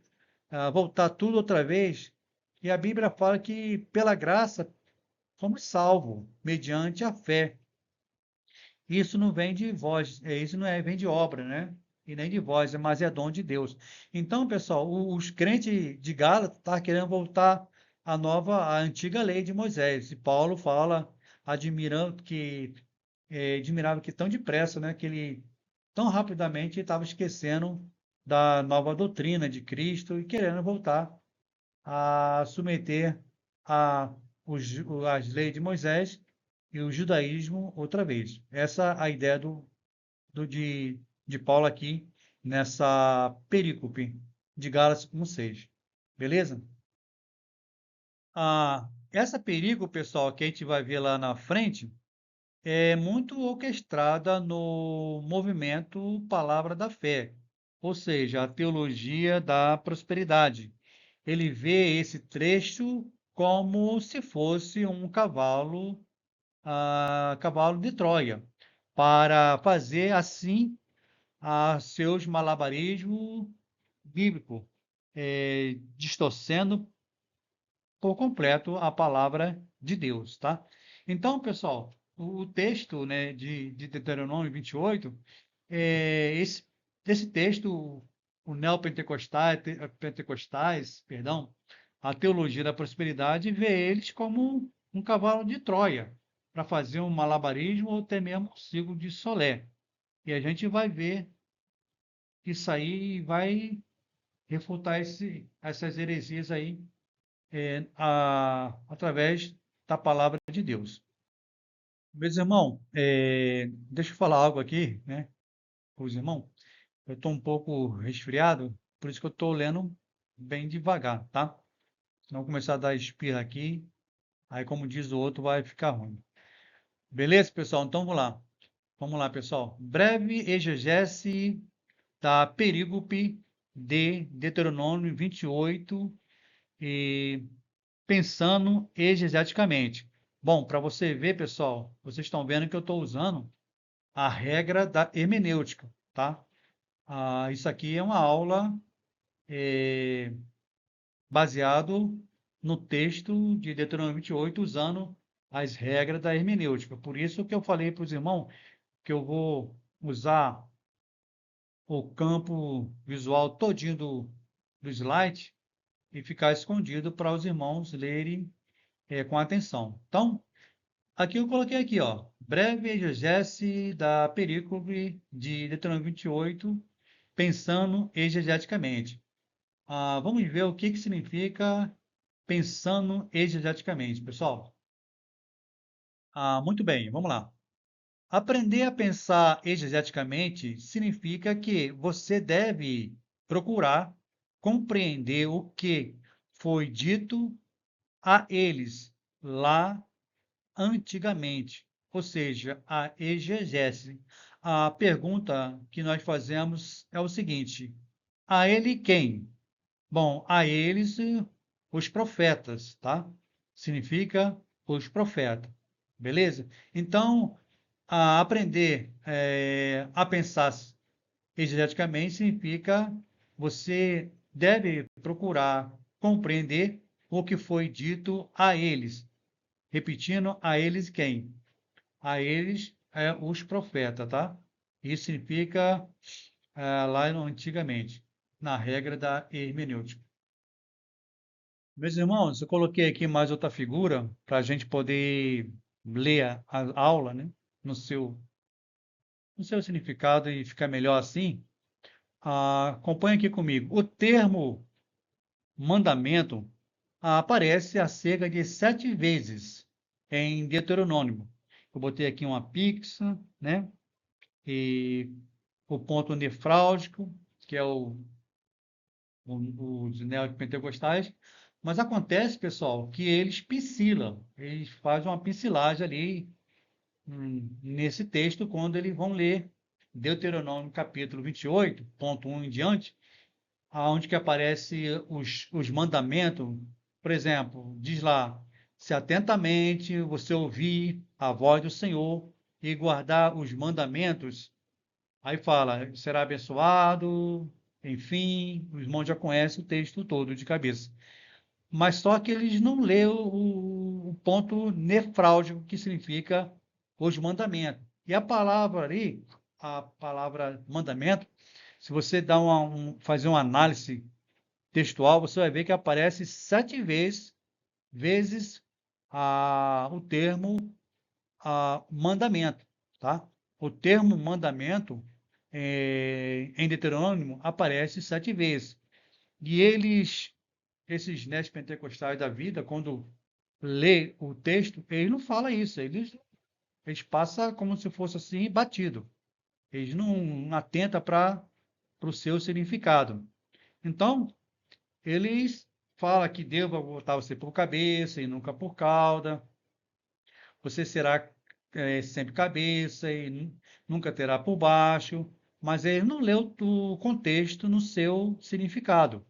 voltar tudo outra vez. E a Bíblia fala que pela graça fomos salvos, mediante a fé. Isso não vem de vós, isso não vem de obra, né? E nem de vós, mas é dom de Deus. Então, pessoal, os crentes de Gálatas estão querendo voltar à antiga lei de Moisés. E Paulo fala, admirava que tão depressa, né? Que ele tão rapidamente estava esquecendo da nova doutrina de Cristo e querendo voltar a submeter a, as leis de Moisés e o judaísmo outra vez. Essa é a ideia de Paulo aqui nessa perícope de Gálatas 1:6. Beleza? Essa perícope, pessoal, que a gente vai ver lá na frente, é muito orquestrada no movimento Palavra da Fé, ou seja, a teologia da prosperidade. Ele vê esse trecho como se fosse um cavalo de Troia, para fazer assim seus malabarismos bíblicos, distorcendo por completo a palavra de Deus, tá? Então, pessoal, o texto, né, de Deuteronômio 28, esse texto, o pentecostais, perdão, a teologia da prosperidade vê eles como um cavalo de Troia para fazer um malabarismo ou até mesmo um ciclo de Solé. E a gente vai ver isso aí e vai refutar essas heresias aí através da palavra de Deus. Meus irmãos, deixa eu falar algo aqui, né, para os irmãos. Eu estou um pouco resfriado, por isso que eu estou lendo bem devagar, tá? Não começar a dar espirra aqui, aí como diz o outro, vai ficar ruim. Beleza, pessoal? Então vamos lá. Vamos lá, pessoal. Breve exegese da perícope de Deuteronômio 28 e pensando exegeticamente. Bom, para você ver, pessoal, vocês estão vendo que eu estou usando a regra da hermenêutica, tá? Isso aqui é uma aula baseado no texto de Deuteronômio 28, usando as regras da hermenêutica. Por isso que eu falei para os irmãos que eu vou usar o campo visual todinho do slide e ficar escondido para os irmãos lerem com atenção. Então, aqui eu coloquei aqui, ó, breve exegese da perícope de Deuteronômio 28, pensando exegeticamente. Vamos ver o que significa pensando exegeticamente, pessoal. Muito bem, vamos lá. Aprender a pensar exegeticamente significa que você deve procurar compreender o que foi dito a eles lá antigamente, ou seja, a exegese. A pergunta que nós fazemos é o seguinte: a ele quem? Bom, a eles os profetas, tá? Significa os profetas, beleza? Então, aprender a pensar exegeticamente significa você deve procurar compreender o que foi dito a eles. Repetindo, a eles quem? A eles os profetas, tá? Isso significa lá antigamente, na regra da hermenêutica. Meus irmãos, eu coloquei aqui mais outra figura para a gente poder ler a aula, né? No seu, no seu significado e ficar melhor assim. Acompanhe aqui comigo. O termo mandamento aparece a cerca de 7 vezes em Deuteronômio. Eu botei aqui uma pixa, né? E o ponto nefrálgico, que é os neopentecostais, mas acontece, pessoal, que eles pincelam, eles fazem uma pincelagem ali nesse texto quando eles vão ler Deuteronômio capítulo 28, ponto 1 em diante, aonde que aparece os mandamentos, por exemplo, diz lá, se atentamente você ouvir a voz do Senhor e guardar os mandamentos, aí fala, será abençoado, enfim, os irmãos já conhecem o texto todo de cabeça. Mas só que eles não lêem o ponto nefrálgico que significa os mandamentos. E a palavra ali, a palavra mandamento, se você dá fazer uma análise textual, você vai ver que aparece 7 vezes o termo mandamento, tá? O termo mandamento em Deuteronômio aparece 7 vezes. E esses neopentecostais da vida, quando lê o texto, eles não falam isso, eles passam como se fosse assim, batido. Eles não atentam para o seu significado. Então, eles falam que Deus vai botar você por cabeça e nunca por cauda. Você será sempre cabeça e nunca terá por baixo. Mas ele não leu o contexto no seu significado.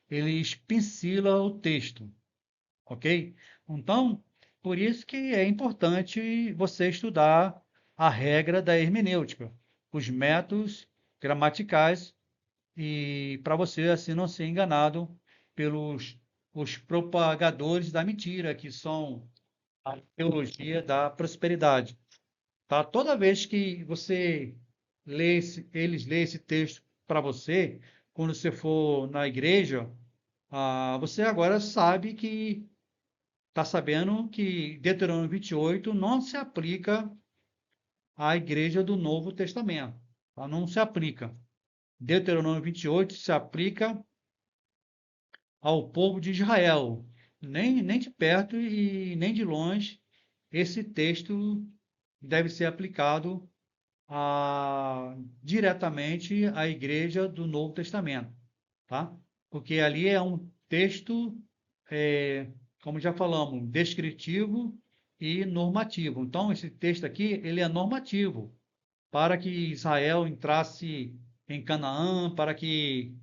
Eles pincelam o texto, ok? Então, por isso que é importante você estudar a regra da hermenêutica, os métodos gramaticais, e para você assim não ser enganado pelos os propagadores da mentira, que são a teologia da prosperidade. Tá? Toda vez que eles lêem esse texto para você, quando você for na igreja, você agora sabe que está sabendo que Deuteronômio 28 não se aplica à igreja do Novo Testamento. Tá? Não se aplica. Deuteronômio 28 se aplica ao povo de Israel. Nem de perto e nem de longe esse texto deve ser aplicado diretamente à igreja do Novo Testamento, tá? Porque ali é um texto, como já falamos, descritivo e normativo. Então, esse texto aqui, ele é normativo, para que Israel entrasse em Canaã, para que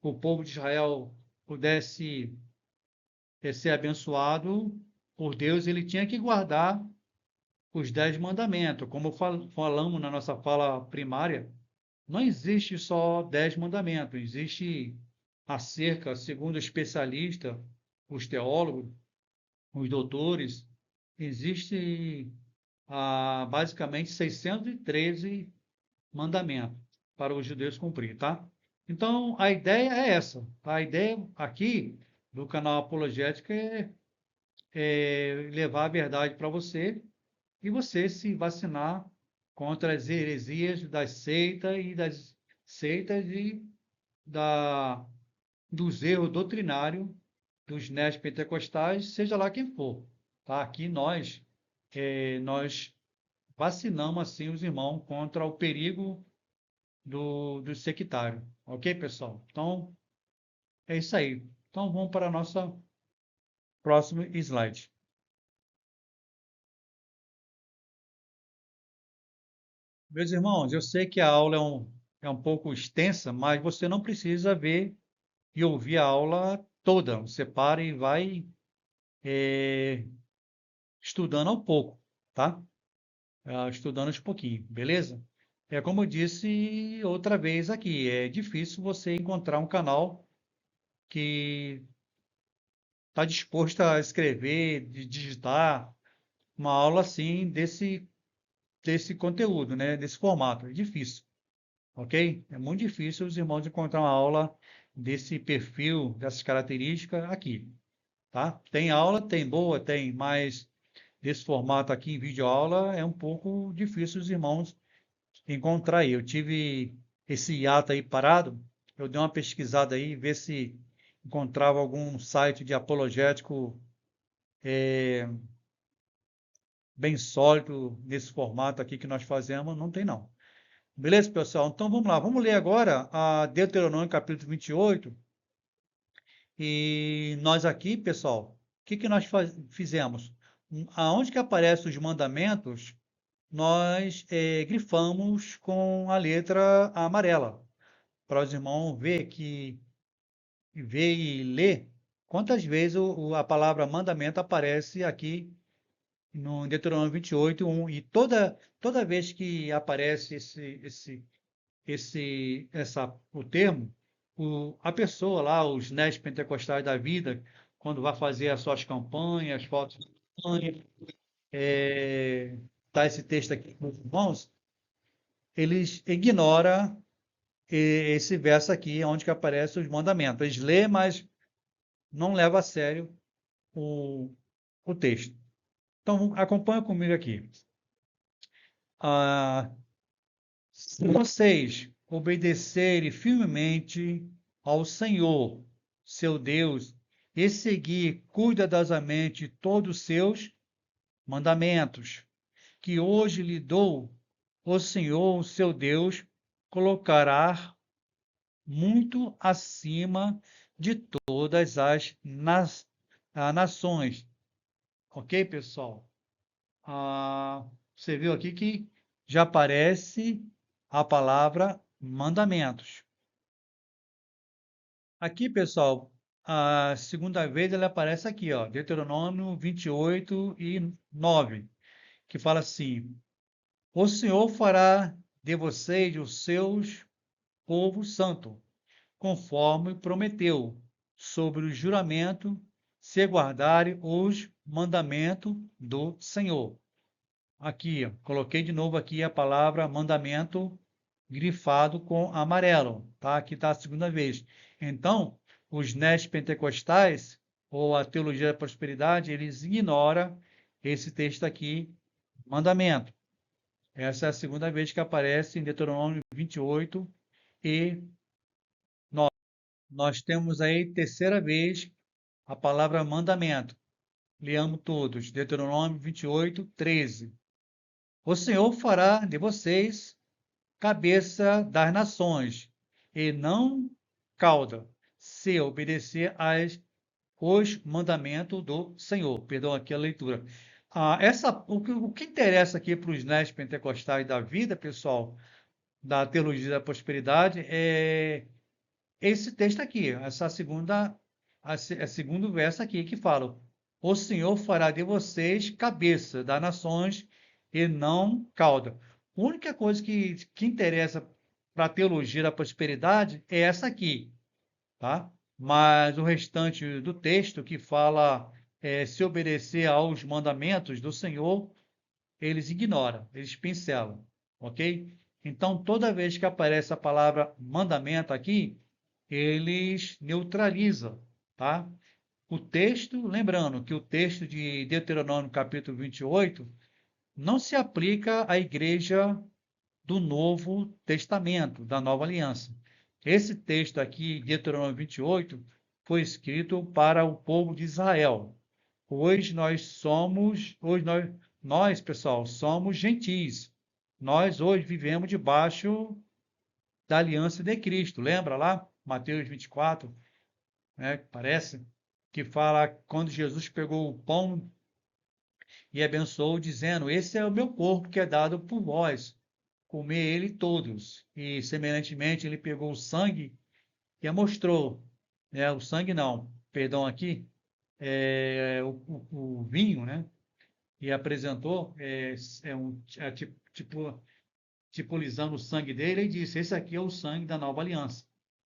o povo de Israel pudesse ser abençoado por Deus, ele tinha que guardar os 10 mandamentos. Como falamos na nossa fala primária, não existe só 10 mandamentos, existe acerca, segundo especialistas, os teólogos, os doutores, existe basicamente 613 mandamentos para os judeus cumprir, tá? Então, a ideia é essa. A ideia aqui do canal Apologética é levar a verdade para você e você se vacinar contra as heresias das seitas e da, dos erros doutrinários dos neopentecostais, seja lá quem for. Tá? Aqui nós vacinamos assim os irmãos contra o perigo do sectário. Ok, pessoal? Então, é isso aí. Então, vamos para a nossa próxima slide. Meus irmãos, eu sei que a aula é um pouco extensa, mas você não precisa ver e ouvir a aula toda. Você para e vai estudando um pouco, tá? Estudando um pouquinho, beleza? É como eu disse outra vez aqui, é difícil você encontrar um canal que está disposto a escrever, de digitar uma aula assim desse conteúdo, né? Desse formato. É difícil, ok? É muito difícil os irmãos encontrar uma aula desse perfil, dessas características aqui, tá? Tem aula, tem boa, tem, mas desse formato aqui em videoaula é um pouco difícil os irmãos encontrar aí. Eu tive esse hiato aí parado, eu dei uma pesquisada aí, ver se encontrava algum site de apologético bem sólido nesse formato aqui que nós fazemos, não tem não. Beleza, pessoal? Então vamos lá, vamos ler agora a Deuteronômio capítulo 28. E nós aqui, pessoal, o que que nós fizemos? Aonde que aparecem os mandamentos, nós grifamos com a letra amarela, para os irmãos ver e ler quantas vezes a palavra mandamento aparece aqui no Deuteronômio 28, 1, e toda vez que aparece o termo, a pessoa lá, os netos pentecostais da vida, quando vai fazer as suas campanhas, fotos de campanha, tá esse texto aqui, meus irmãos, eles ignoram esse verso aqui, onde que aparece os mandamentos. Eles lêem, mas não levam a sério o, o texto. Então, acompanha comigo aqui. Ah, se vocês obedecerem firmemente ao Senhor, seu Deus, e seguir cuidadosamente todos os seus mandamentos, que hoje lhe dou, o Senhor, seu Deus, colocará muito acima de todas as nações. Ok, pessoal? Você viu aqui que já aparece a palavra mandamentos. Aqui, pessoal, a segunda vez ela aparece aqui, ó, Deuteronômio 28 e 9, que fala assim: O Senhor fará de vocês os seus povo santo, conforme prometeu, sobre o juramento, se guardarem os mandamentos do Senhor. Aqui, ó, coloquei de novo aqui a palavra mandamento grifado com amarelo, tá? Aqui está a segunda vez. Então, os netos pentecostais, ou a teologia da prosperidade, eles ignoram esse texto aqui, mandamento. Essa é a segunda vez que aparece em Deuteronômio 28 e 9. Nós temos aí, terceira vez, a palavra mandamento. Leamos todos. Deuteronômio 28, 13. O Senhor fará de vocês cabeça das nações, e não cauda, se obedecer os mandamentos do Senhor. Perdão aqui a leitura. O que interessa aqui para os netos pentecostais da vida, pessoal, da teologia da prosperidade, é esse texto aqui, segundo verso aqui que fala: O Senhor fará de vocês cabeça das nações e não cauda. A única coisa que interessa para a teologia da prosperidade é essa aqui, tá? Mas o restante do texto que fala se obedecer aos mandamentos do Senhor, eles ignoram, eles pincelam, ok? Então, toda vez que aparece a palavra mandamento aqui, eles neutralizam, tá? O texto, lembrando que o texto de Deuteronômio capítulo 28 não se aplica à igreja do Novo Testamento, da Nova Aliança. Esse texto aqui, Deuteronômio 28, foi escrito para o povo de Israel. Hoje, pessoal, somos gentis. Nós hoje vivemos debaixo da aliança de Cristo. Lembra lá? Mateus 24, né? Parece que fala quando Jesus pegou o pão e abençoou, dizendo: Esse é o meu corpo que é dado por vós. Comer ele todos. E, semelhantemente, ele pegou o sangue e amostrou. O sangue não, perdão aqui, o vinho, né? E apresentou, tipulizando o sangue dele, e disse: Esse aqui é o sangue da nova aliança.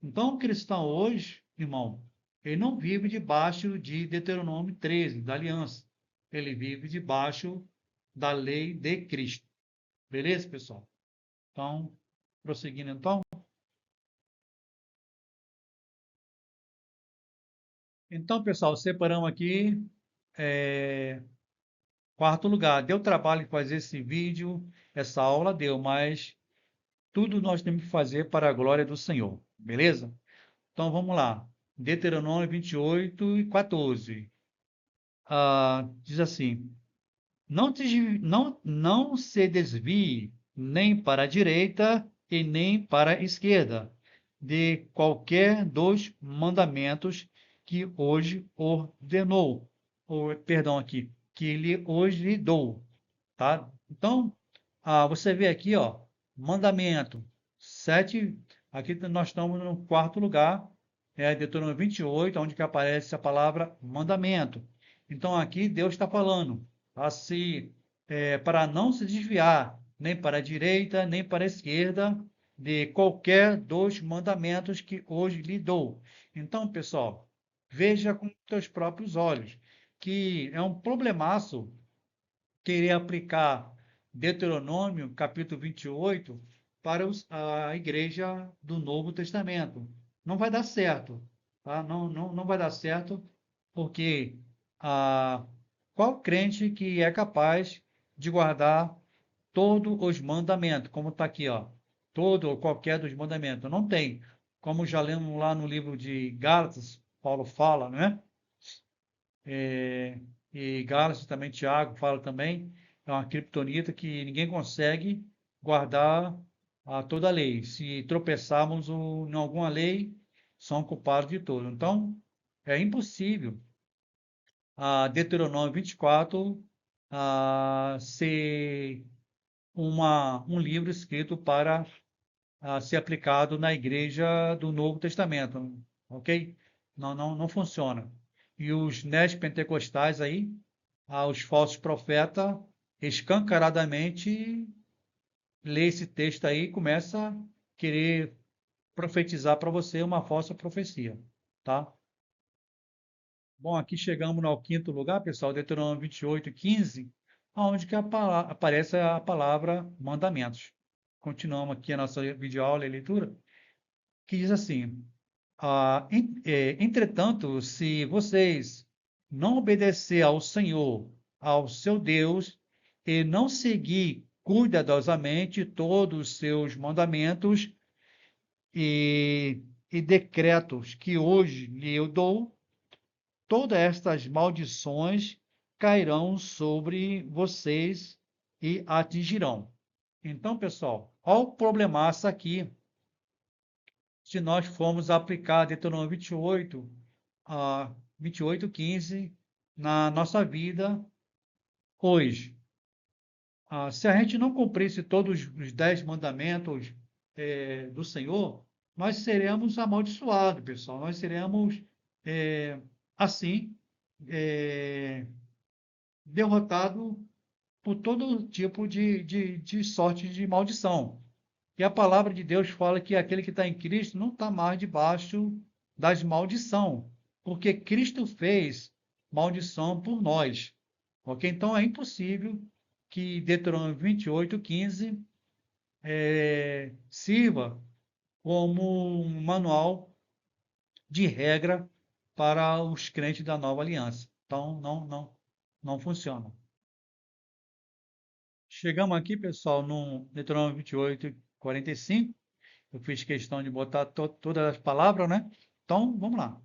Então, o cristão hoje, irmão, ele não vive debaixo de Deuteronômio 13, da aliança. Ele vive debaixo da lei de Cristo. Beleza, pessoal? Então, prosseguindo então. Então, pessoal, separamos aqui, quarto lugar. Deu trabalho fazer esse vídeo, essa aula deu, mas tudo nós temos que fazer para a glória do Senhor. Beleza? Então, vamos lá. Deuteronômio 28 e 14. Diz assim: não se desvie nem para a direita e nem para a esquerda de qualquer dos mandamentos que hoje ordenou, ou, perdão, aqui, que lhe hoje lhe dou, tá? Então, você vê aqui, ó, mandamento, 7, aqui nós estamos no quarto lugar, é Deuteronômio 28, onde que aparece a palavra mandamento. Então aqui Deus está falando para não se desviar nem para a direita, nem para a esquerda de qualquer dos mandamentos que hoje lhe dou. Então, pessoal, veja com teus próprios olhos que é um problemaço querer aplicar Deuteronômio, capítulo 28, para a igreja do Novo Testamento. Não vai dar certo, tá? Não vai dar certo, porque qual crente que é capaz de guardar todos os mandamentos, como está aqui, ó, todo ou qualquer dos mandamentos? Não tem. Como já lemos lá no livro de Gálatas, Paulo fala, né? E Gálatas também, Tiago fala também, é uma criptonita que ninguém consegue guardar toda a lei. Se tropeçarmos em alguma lei, são culpados de tudo. Então, é impossível Deuteronômio 24 ser um livro escrito para ser aplicado na igreja do Novo Testamento, ok? Não funciona. E os neopentecostais aí, os falsos profetas, escancaradamente lê esse texto aí e começa a querer profetizar para você uma falsa profecia, tá? Bom, aqui chegamos ao quinto lugar, pessoal, Deuteronômio 28, 15, onde que aparece a palavra mandamentos. Continuamos aqui a nossa videoaula e leitura, que diz assim: entretanto, se vocês não obedecer ao Senhor, ao seu Deus, e não seguir cuidadosamente todos os seus mandamentos e decretos que hoje lhe eu dou, todas estas maldições cairão sobre vocês e atingirão. Então, pessoal, olha o problemaço aqui. Se nós formos aplicar Deuteronômio 28, 15 na nossa vida hoje. Se a gente não cumprisse todos os 10 mandamentos do Senhor, nós seremos amaldiçoados, pessoal. Nós seremos, assim, derrotados por todo tipo de sorte de maldição. E a palavra de Deus fala que aquele que está em Cristo não está mais debaixo das maldição, porque Cristo fez maldição por nós. Ok? Então é impossível que Deuteronômio 28, 15 sirva como um manual de regra para os crentes da nova aliança. Então não funciona. Chegamos aqui, pessoal, no Deuteronômio 28, 45. Eu fiz questão de botar todas as palavras, né? Então, vamos lá.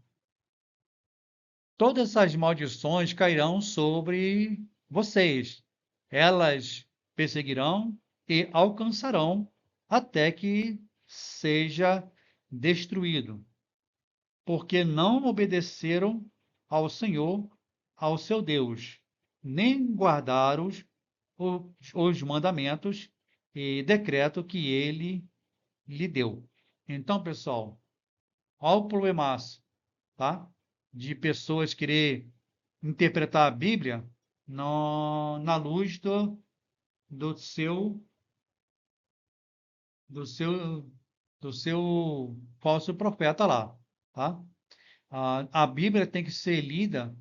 Todas essas maldições cairão sobre vocês. Elas perseguirão e alcançarão até que seja destruído, porque não obedeceram ao Senhor, ao seu Deus, nem guardaram os mandamentos e decreto que ele lhe deu. Então, pessoal, olha o problemaço, tá? De pessoas querer interpretar a Bíblia na luz do seu do seu do seu falso profeta lá, tá? A Bíblia tem que ser lida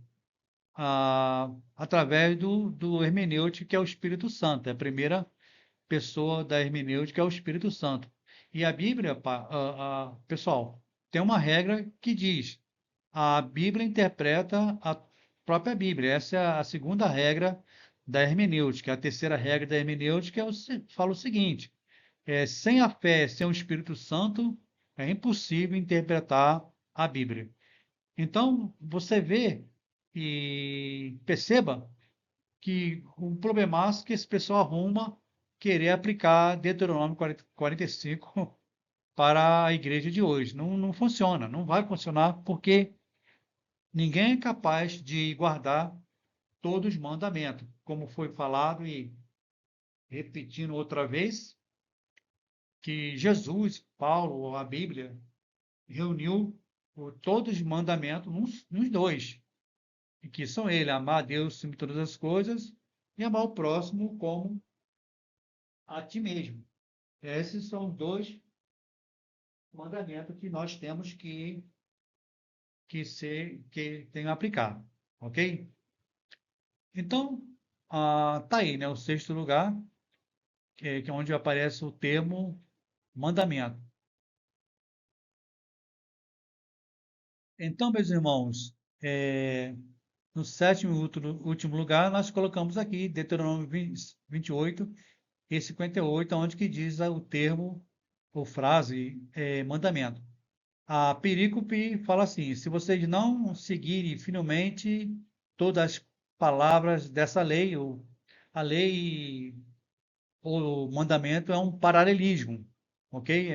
através do hermenêutico, que é o Espírito Santo. É a primeira pessoa da hermenêutica é o Espírito Santo. E a Bíblia, pessoal, tem uma regra que diz: a Bíblia interpreta a própria Bíblia. Essa é a segunda regra da hermenêutica. A terceira regra da hermenêutica fala o seguinte: sem a fé, sem o Espírito Santo, é impossível interpretar a Bíblia. Então, você vê e perceba que o problemaço que esse pessoal arruma querer aplicar Deuteronômio 45 para a igreja de hoje. Não funciona, não vai funcionar, porque ninguém é capaz de guardar todos os mandamentos, como foi falado e repetindo outra vez, que Jesus, Paulo, a Bíblia, reuniu todos os mandamentos nos dois, que são ele, amar a Deus acima de todas as coisas e amar o próximo como a ti mesmo. Esses são os dois mandamentos que nós temos que tem que aplicar, ok? Então, tá aí, né? O sexto lugar, que é onde aparece o termo mandamento. Então, meus irmãos, no sétimo e último lugar, nós colocamos aqui Deuteronômio 28 e 58, onde que diz o termo ou frase mandamento. A perícope fala assim: se vocês não seguirem finalmente todas as palavras dessa lei, ou a lei ou mandamento é um paralelismo, ok?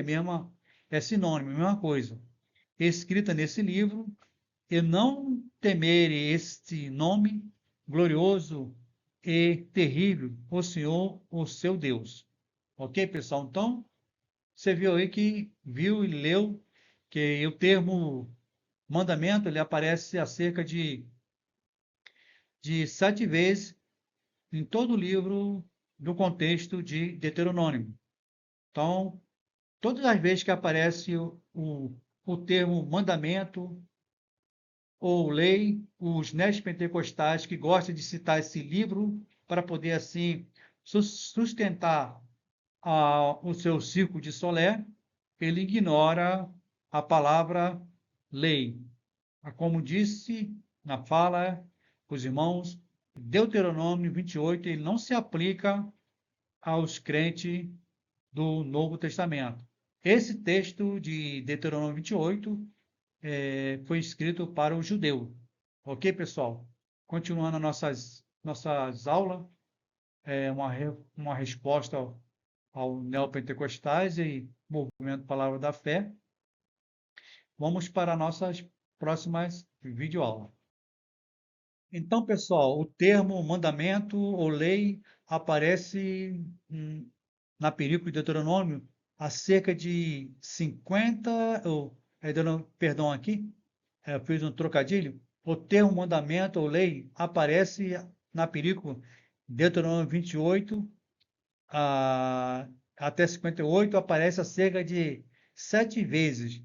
É sinônimo, é a mesma coisa. Escrita nesse livro, e não temerem este nome glorioso e terrível, o Senhor, o seu Deus. Ok, pessoal? Então, você viu e leu que o termo mandamento ele aparece cerca de 7 vezes em todo o livro do contexto de Deuteronômio. Então, todas as vezes que aparece o termo mandamento ou lei, os neopentecostais que gostam de citar esse livro para poder, assim, sustentar o seu círculo de Solé, ele ignora a palavra lei. Como disse na fala os irmãos, Deuteronômio 28, ele não se aplica aos crentes do Novo Testamento. Esse texto de Deuteronômio 28 foi escrito para o judeu. Ok, pessoal? Continuando nossas aulas, uma resposta ao neopentecostais e movimento Palavra da Fé. Vamos para nossas próximas videoaulas. Então, pessoal, o termo mandamento ou lei aparece na perícope de Deuteronômio há cerca de 50, perdão aqui, eu fiz um trocadilho. O termo mandamento ou lei aparece na perícope Deuteronômio 28 até 58, aparece a cerca de 7 vezes.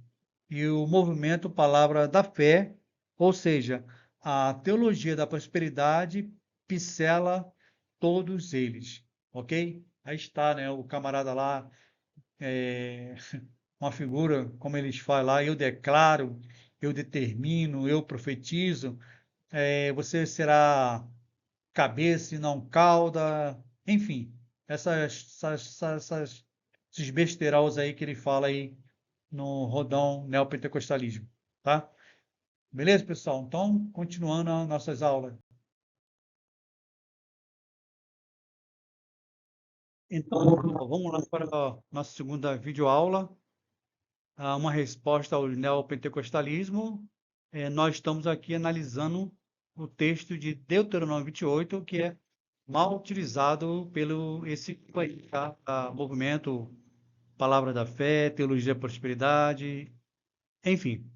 E o movimento Palavra da Fé, ou seja, a teologia da prosperidade, pincela todos eles, ok? Aí está, né, o camarada lá, uma figura, como eles falam lá, eu declaro, eu determino, eu profetizo, você será cabeça e não cauda, enfim, esses besteiros aí que ele fala aí no rodão neopentecostalismo, tá? Beleza, pessoal? Então, continuando as nossas aulas. Então, vamos lá para a nossa segunda videoaula, uma resposta ao neopentecostalismo. Nós estamos aqui analisando o texto de Deuteronômio 28, que é mal utilizado pelo esse movimento Palavra da Fé, Teologia da Prosperidade, enfim.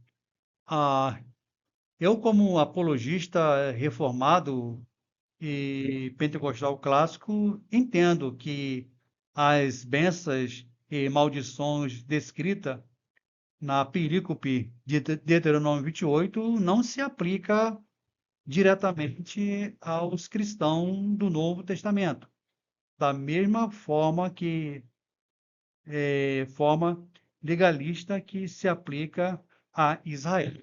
Eu, como apologista reformado e pentecostal clássico, entendo que as bênçãos e maldições descritas na perícope de Deuteronômio 28 não se aplica diretamente aos cristãos do Novo Testamento, da mesma forma legalista que se aplica a Israel.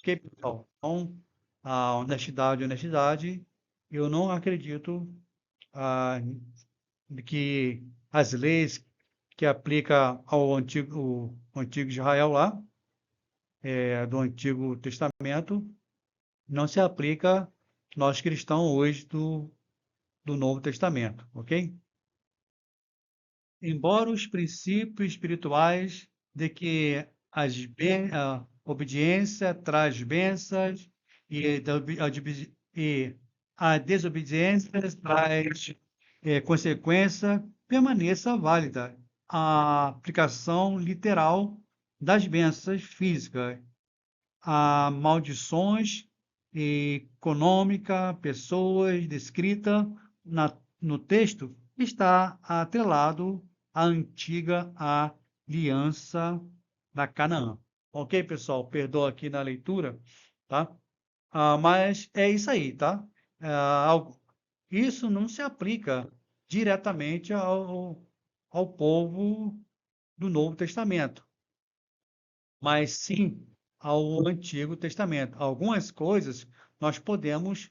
Ok, pessoal? Então, a honestidade, eu não acredito que as leis que aplica ao antigo Israel lá, do Antigo Testamento, não se aplica nós cristãos hoje do Novo Testamento, ok? Embora os princípios espirituais de que a obediência traz bênçãos e a desobediência traz consequência, permaneça válida a aplicação literal das bênçãos físicas a maldições econômica, pessoas descrita no texto está atrelado à antiga aliança da Canaã. Ok, pessoal? Perdoa aqui na leitura, tá? Mas é isso aí, tá? Isso não se aplica diretamente ao povo do Novo Testamento, mas sim ao Antigo Testamento. Algumas coisas nós podemos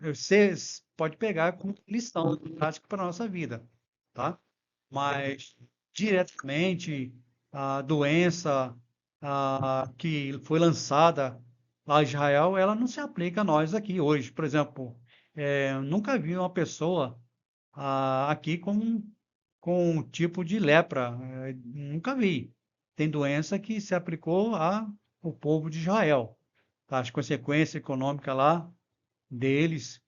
você pode pegar como lição prática para a nossa vida, tá? Mas diretamente a doença que foi lançada a Israel, ela não se aplica a nós aqui hoje. Por exemplo, nunca vi uma pessoa aqui com um tipo de lepra, nunca vi. Tem doença que se aplicou ao povo de Israel, tá? As consequências econômicas lá deles.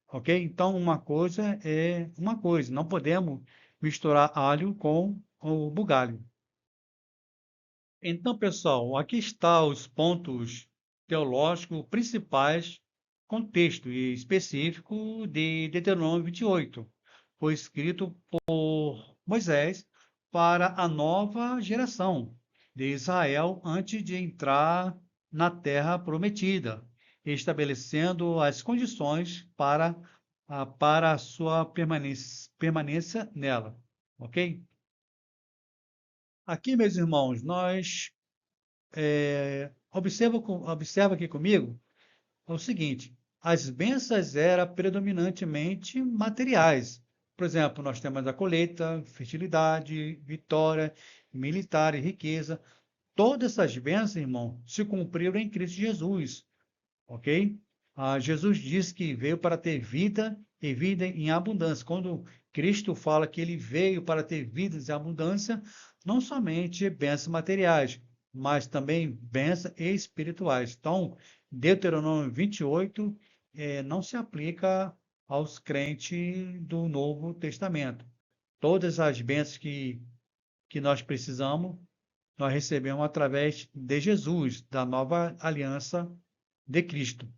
Ok? Então, uma coisa é uma coisa. Não podemos misturar alho com o bugalho. Então, pessoal, aqui está os pontos teológicos principais, contexto específico de Deuteronômio 28. Foi escrito por Moisés para a nova geração de Israel antes de entrar na terra prometida, estabelecendo as condições para a sua permanência nela. Ok? Aqui, meus irmãos, nós observa aqui comigo o seguinte: as bênçãos eram predominantemente materiais. Por exemplo, nós temos a colheita, fertilidade, vitória, militar e riqueza. Todas essas bênçãos, irmão, se cumpriram em Cristo Jesus, ok? Jesus disse que veio para ter vida e vida em abundância. Quando Cristo fala que ele veio para ter vidas em abundância, não somente bênçãos materiais, mas também bênçãos espirituais. Então, Deuteronômio 28 não se aplica aos crentes do Novo Testamento. Todas as bênçãos que nós precisamos, nós recebemos através de Jesus, da nova aliança de Cristo.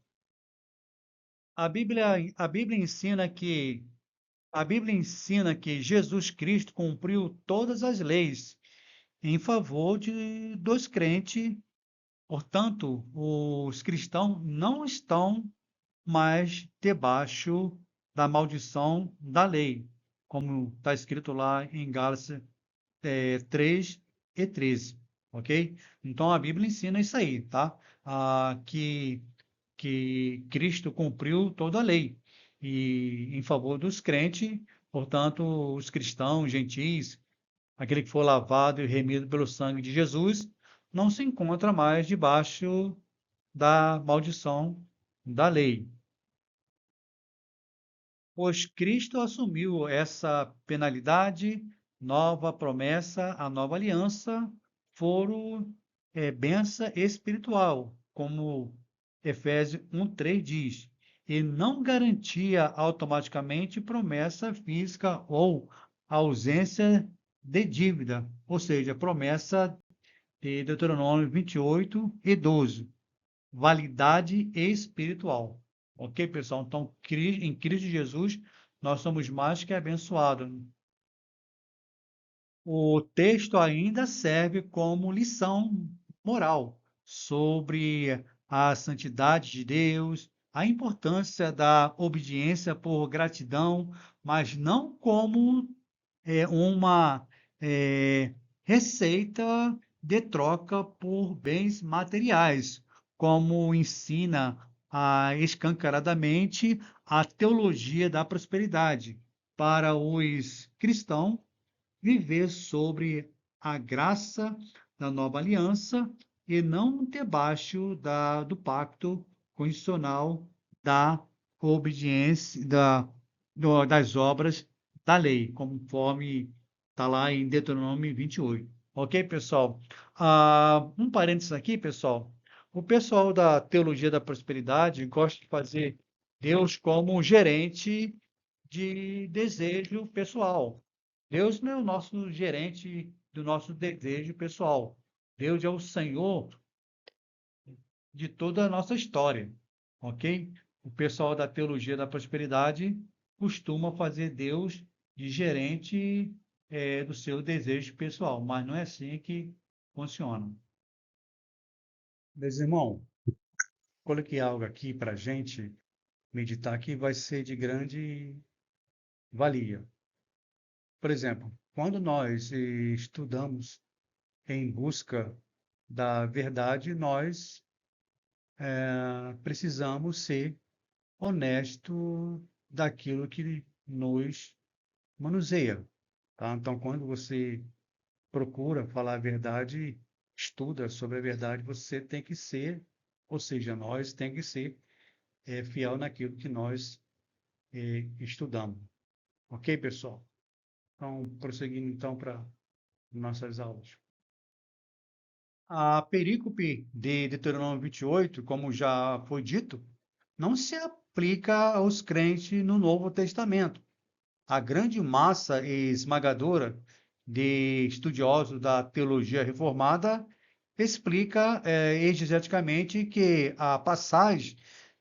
A Bíblia ensina que Jesus Cristo cumpriu todas as leis em favor dos crentes. Portanto, os cristãos não estão mais debaixo da maldição da lei, como está escrito lá em Gálatas 3 e 13, ok? Então a Bíblia ensina isso aí, tá? Que Cristo cumpriu toda a lei e em favor dos crentes, portanto, os cristãos, gentis, aquele que for lavado e remido pelo sangue de Jesus, não se encontra mais debaixo da maldição da lei. Pois Cristo assumiu essa penalidade, nova promessa, a nova aliança, foram bênção espiritual, como Efésios 1:3 diz, e não garantia automaticamente promessa física ou ausência de dívida, ou seja, promessa de Deuteronômio 28:12, validade espiritual. Ok, pessoal? Então, em Cristo Jesus, nós somos mais que abençoados. O texto ainda serve como lição moral sobre a santidade de Deus, a importância da obediência por gratidão, mas não como uma é, receita de troca por bens materiais, como ensina escancaradamente a teologia da prosperidade. Para os cristãos, viver sobre a graça da nova aliança e não debaixo do pacto condicional da obediência das obras da lei, conforme está lá em Deuteronômio 28. Ok, pessoal? Um parênteses aqui, pessoal. O pessoal da teologia da prosperidade gosta de fazer Deus como gerente de desejo pessoal. Deus não é o nosso gerente do nosso desejo pessoal. Deus é o Senhor de toda a nossa história, ok? O pessoal da teologia da prosperidade costuma fazer Deus de gerente do seu desejo pessoal, mas não é assim que funciona. Meus irmãos, coloquei algo aqui para a gente meditar que vai ser de grande valia. Por exemplo, quando nós estudamos em busca da verdade, nós precisamos ser honesto daquilo que nos manuseia, tá? Então, quando você procura falar a verdade, estuda sobre a verdade, você tem que ser, ou seja, nós tem que ser fiel naquilo que nós estudamos. Ok, pessoal? Então, prosseguindo então para nossas aulas. A perícope de Deuteronômio 28, como já foi dito, não se aplica aos crentes no Novo Testamento. A grande massa esmagadora de estudiosos da teologia reformada explica exegeticamente que a passagem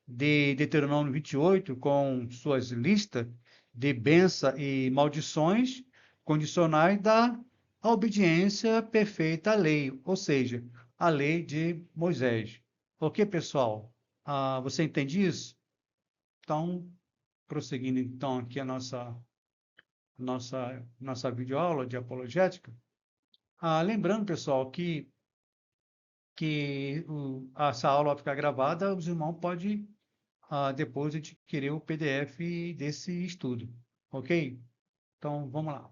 de Deuteronômio 28, com suas listas de bênçãos e maldições condicionais, dá a obediência perfeita à lei, ou seja, à lei de Moisés. Ok, pessoal? Você entende isso? Então, prosseguindo então aqui a nossa videoaula de apologética. Lembrando, pessoal, que essa aula vai ficar gravada, os irmãos podem depois adquirir o PDF desse estudo, ok? Então, vamos lá.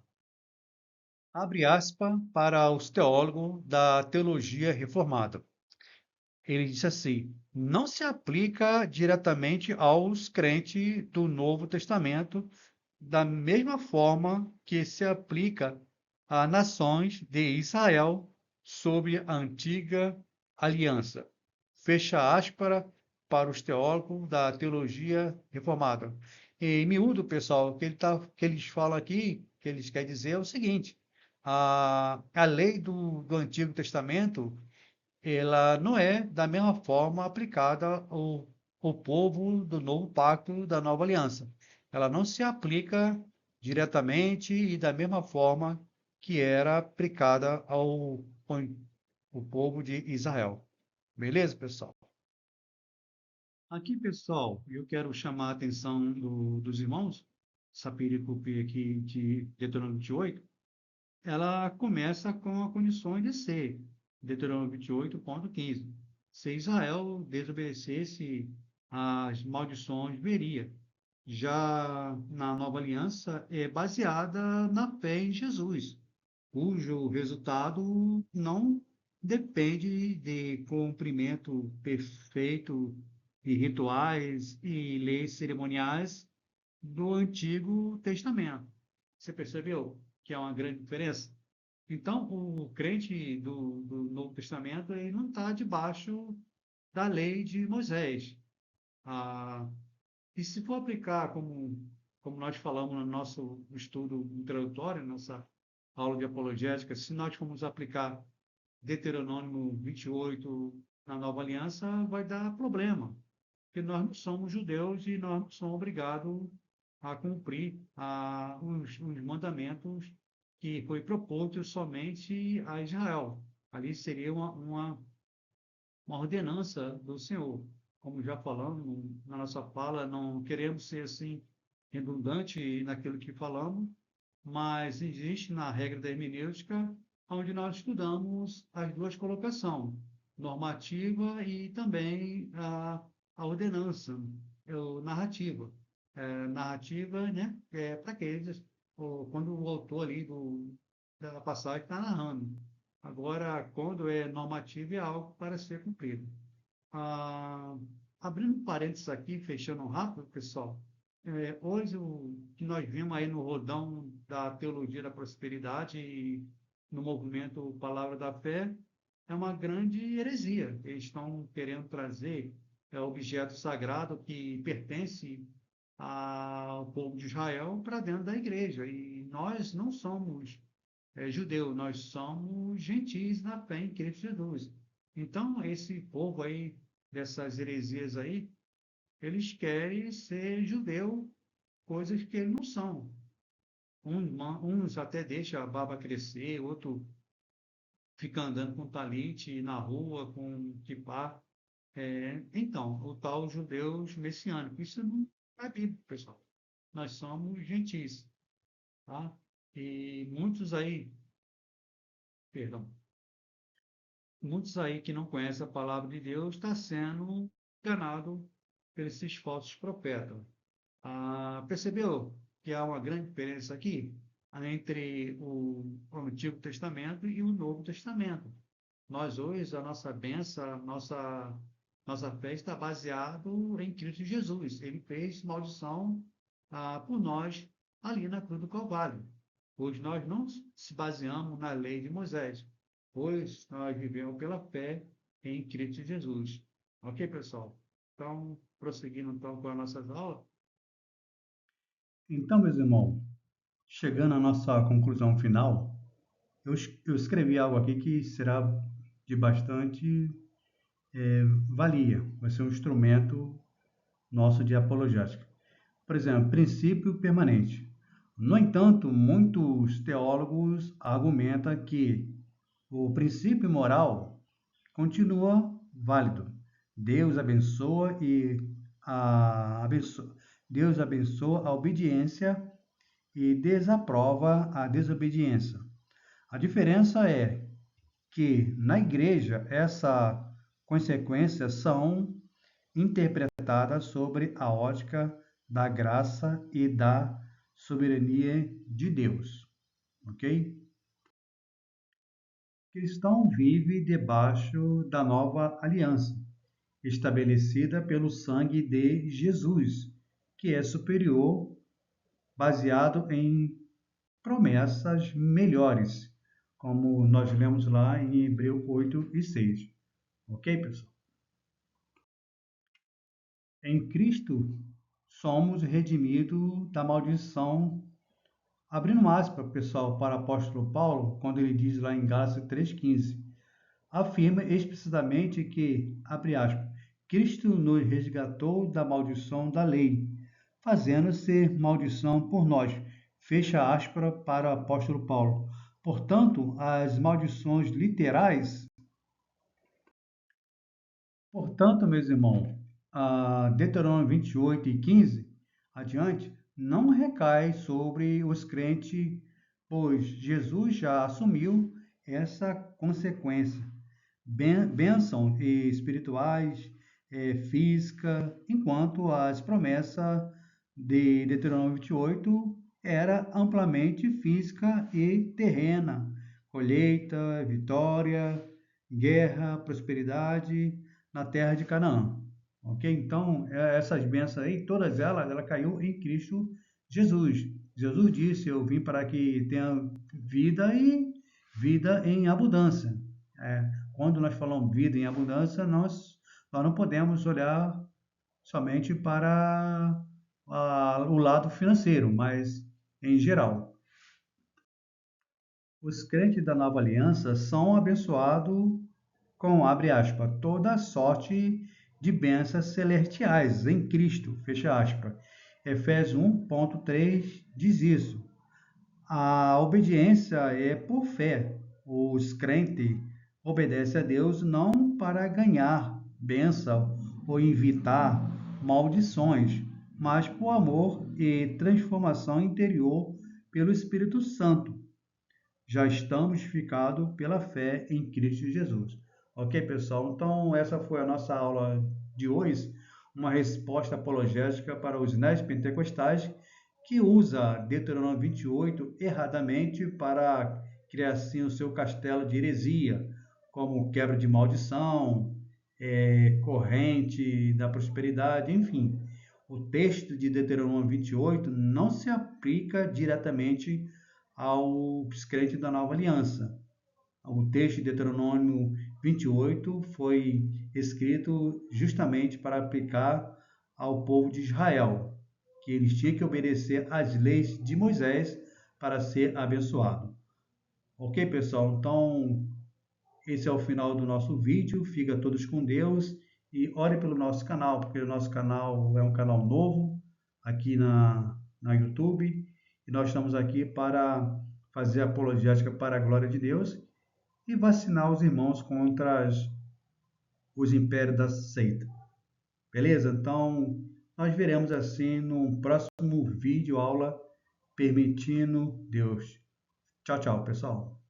Abre aspas para os teólogos da teologia reformada. Ele disse assim: não se aplica diretamente aos crentes do Novo Testamento, da mesma forma que se aplica a nações de Israel sob a antiga aliança. Fecha aspas para os teólogos da teologia reformada. Em miúdo, pessoal, que eles falam aqui, que eles querem dizer é o seguinte: a lei do Antigo Testamento ela não é da mesma forma aplicada ao povo do novo pacto, da nova aliança. Ela não se aplica diretamente e da mesma forma que era aplicada ao povo de Israel. Beleza, pessoal? Aqui, pessoal, eu quero chamar a atenção dos irmãos, essa pericope aqui de Deuteronômio 28, ela começa com a condição de ser, Deuteronômio 28.15. Se Israel desobedecesse às maldições, veria. Já na nova aliança é baseada na fé em Jesus, cujo resultado não depende de cumprimento perfeito de rituais e leis cerimoniais do Antigo Testamento. Você percebeu que é uma grande diferença? Então, o crente do Novo Testamento ele não está debaixo da lei de Moisés. Ah, e se for aplicar, como nós falamos no nosso estudo introdutório, nossa aula de apologética, se nós formos aplicar Deuteronômio 28 na nova aliança, vai dar problema, porque nós não somos judeus e nós não somos obrigados a cumprir os mandamentos que foi proposto somente a Israel. Ali seria uma ordenança do Senhor. Como já falamos na nossa fala, não queremos ser assim redundante naquilo que falamos, mas existe na regra da hermenêutica onde nós estudamos as duas colocações, normativa e também a ordenança, narrativa. Narrativa, né, é para aqueles, quando o autor ali da passagem está narrando. Agora, quando é normativo, é algo para ser cumprido. Ah, abrindo um parênteses aqui, fechando rápido, pessoal, hoje o que nós vimos aí no rodão da teologia da prosperidade e no movimento Palavra da Fé é uma grande heresia. Eles estão querendo trazer objeto sagrado que pertence ao povo de Israel para dentro da igreja. E nós não somos judeus, nós somos gentis na fé em Cristo Jesus. Então, esse povo aí dessas heresias aí, eles querem ser judeu, coisas que eles não são. Uns até deixam a barba crescer, outro fica andando com talite na rua, com kippá. Então, o tal judeus messiânicos, isso não é bíblico, pessoal. Nós somos gentis, tá? E perdão, muitos aí que não conhecem a palavra de Deus estão sendo enganados por esses falsos profetas. Percebeu que há uma grande diferença aqui entre o Antigo Testamento e o Novo Testamento? Nós hoje, a nossa bênção, nossa fé está baseada em Cristo Jesus. Ele fez maldição por nós ali na cruz do Calvário. Hoje nós não se baseamos na lei de Moisés, pois nós vivemos pela fé em Cristo Jesus. Ok, pessoal? Então, prosseguindo então com as nossas aulas. Então, meus irmãos, chegando à nossa conclusão final, eu escrevi algo aqui que será de bastante valia, vai ser um instrumento nosso de apologética. Por exemplo, princípio permanente. No entanto, muitos teólogos argumentam que o princípio moral continua válido. Deus abençoa e a abençoa, Deus abençoa a obediência e desaprova a desobediência. A diferença é que na igreja essas consequências são interpretadas sobre a ótica da graça e da soberania de Deus, ok? Cristão vive debaixo da nova aliança, estabelecida pelo sangue de Jesus, que é superior, baseado em promessas melhores, como nós lemos lá em Hebreus 8 e 6. Ok, pessoal? Em Cristo somos redimidos da maldição. Abrindo aspas, pessoal, para o apóstolo Paulo, quando ele diz lá em Gálatas 3,15, afirma explicitamente que, abre aspas, Cristo nos resgatou da maldição da lei, fazendo-se maldição por nós. Fecha aspas para o apóstolo Paulo. Portanto, as maldições literais. Portanto, meus irmãos, Deuteronômio 28 e 15 adiante, não recai sobre os crentes, pois Jesus já assumiu essa consequência. Bênçãos espirituais, física, enquanto as promessas de Deuteronômio 28 era amplamente física e terrena, colheita, vitória, guerra, prosperidade na terra de Canaã. Ok? Então, essas bênçãos aí, todas elas, ela caiu em Cristo Jesus. Jesus disse: Eu vim para que tenha vida e vida em abundância. Quando nós falamos vida em abundância, nós não podemos olhar somente para o lado financeiro, mas em geral. Os crentes da nova aliança são abençoados com, abre aspas, toda sorte de bênçãos celestiais em Cristo, fecha aspas. Efésios 1,3 diz isso. A obediência é por fé. Os crentes obedecem a Deus não para ganhar bênção ou evitar maldições, mas por amor e transformação interior pelo Espírito Santo. Já estamos justificados pela fé em Cristo Jesus. Ok, pessoal? Então, essa foi a nossa aula de hoje, uma resposta apologética para os neopentecostais que usa Deuteronômio 28 erradamente para criar assim o seu castelo de heresia, como quebra de maldição, corrente da prosperidade, enfim. O texto de Deuteronômio 28 não se aplica diretamente aos crentes da nova aliança. O texto de Deuteronômio 28 foi escrito justamente para aplicar ao povo de Israel, que eles tinham que obedecer às leis de Moisés para ser abençoado. Ok, pessoal? Então, esse é o final do nosso vídeo. Fica todos com Deus e ore pelo nosso canal, porque o nosso canal é um canal novo aqui na YouTube, e nós estamos aqui para fazer apologética para a glória de Deus e vacinar os irmãos contra os impérios da seita. Beleza? Então, nós veremos assim no próximo vídeo aula, permitindo Deus. Tchau, tchau, pessoal.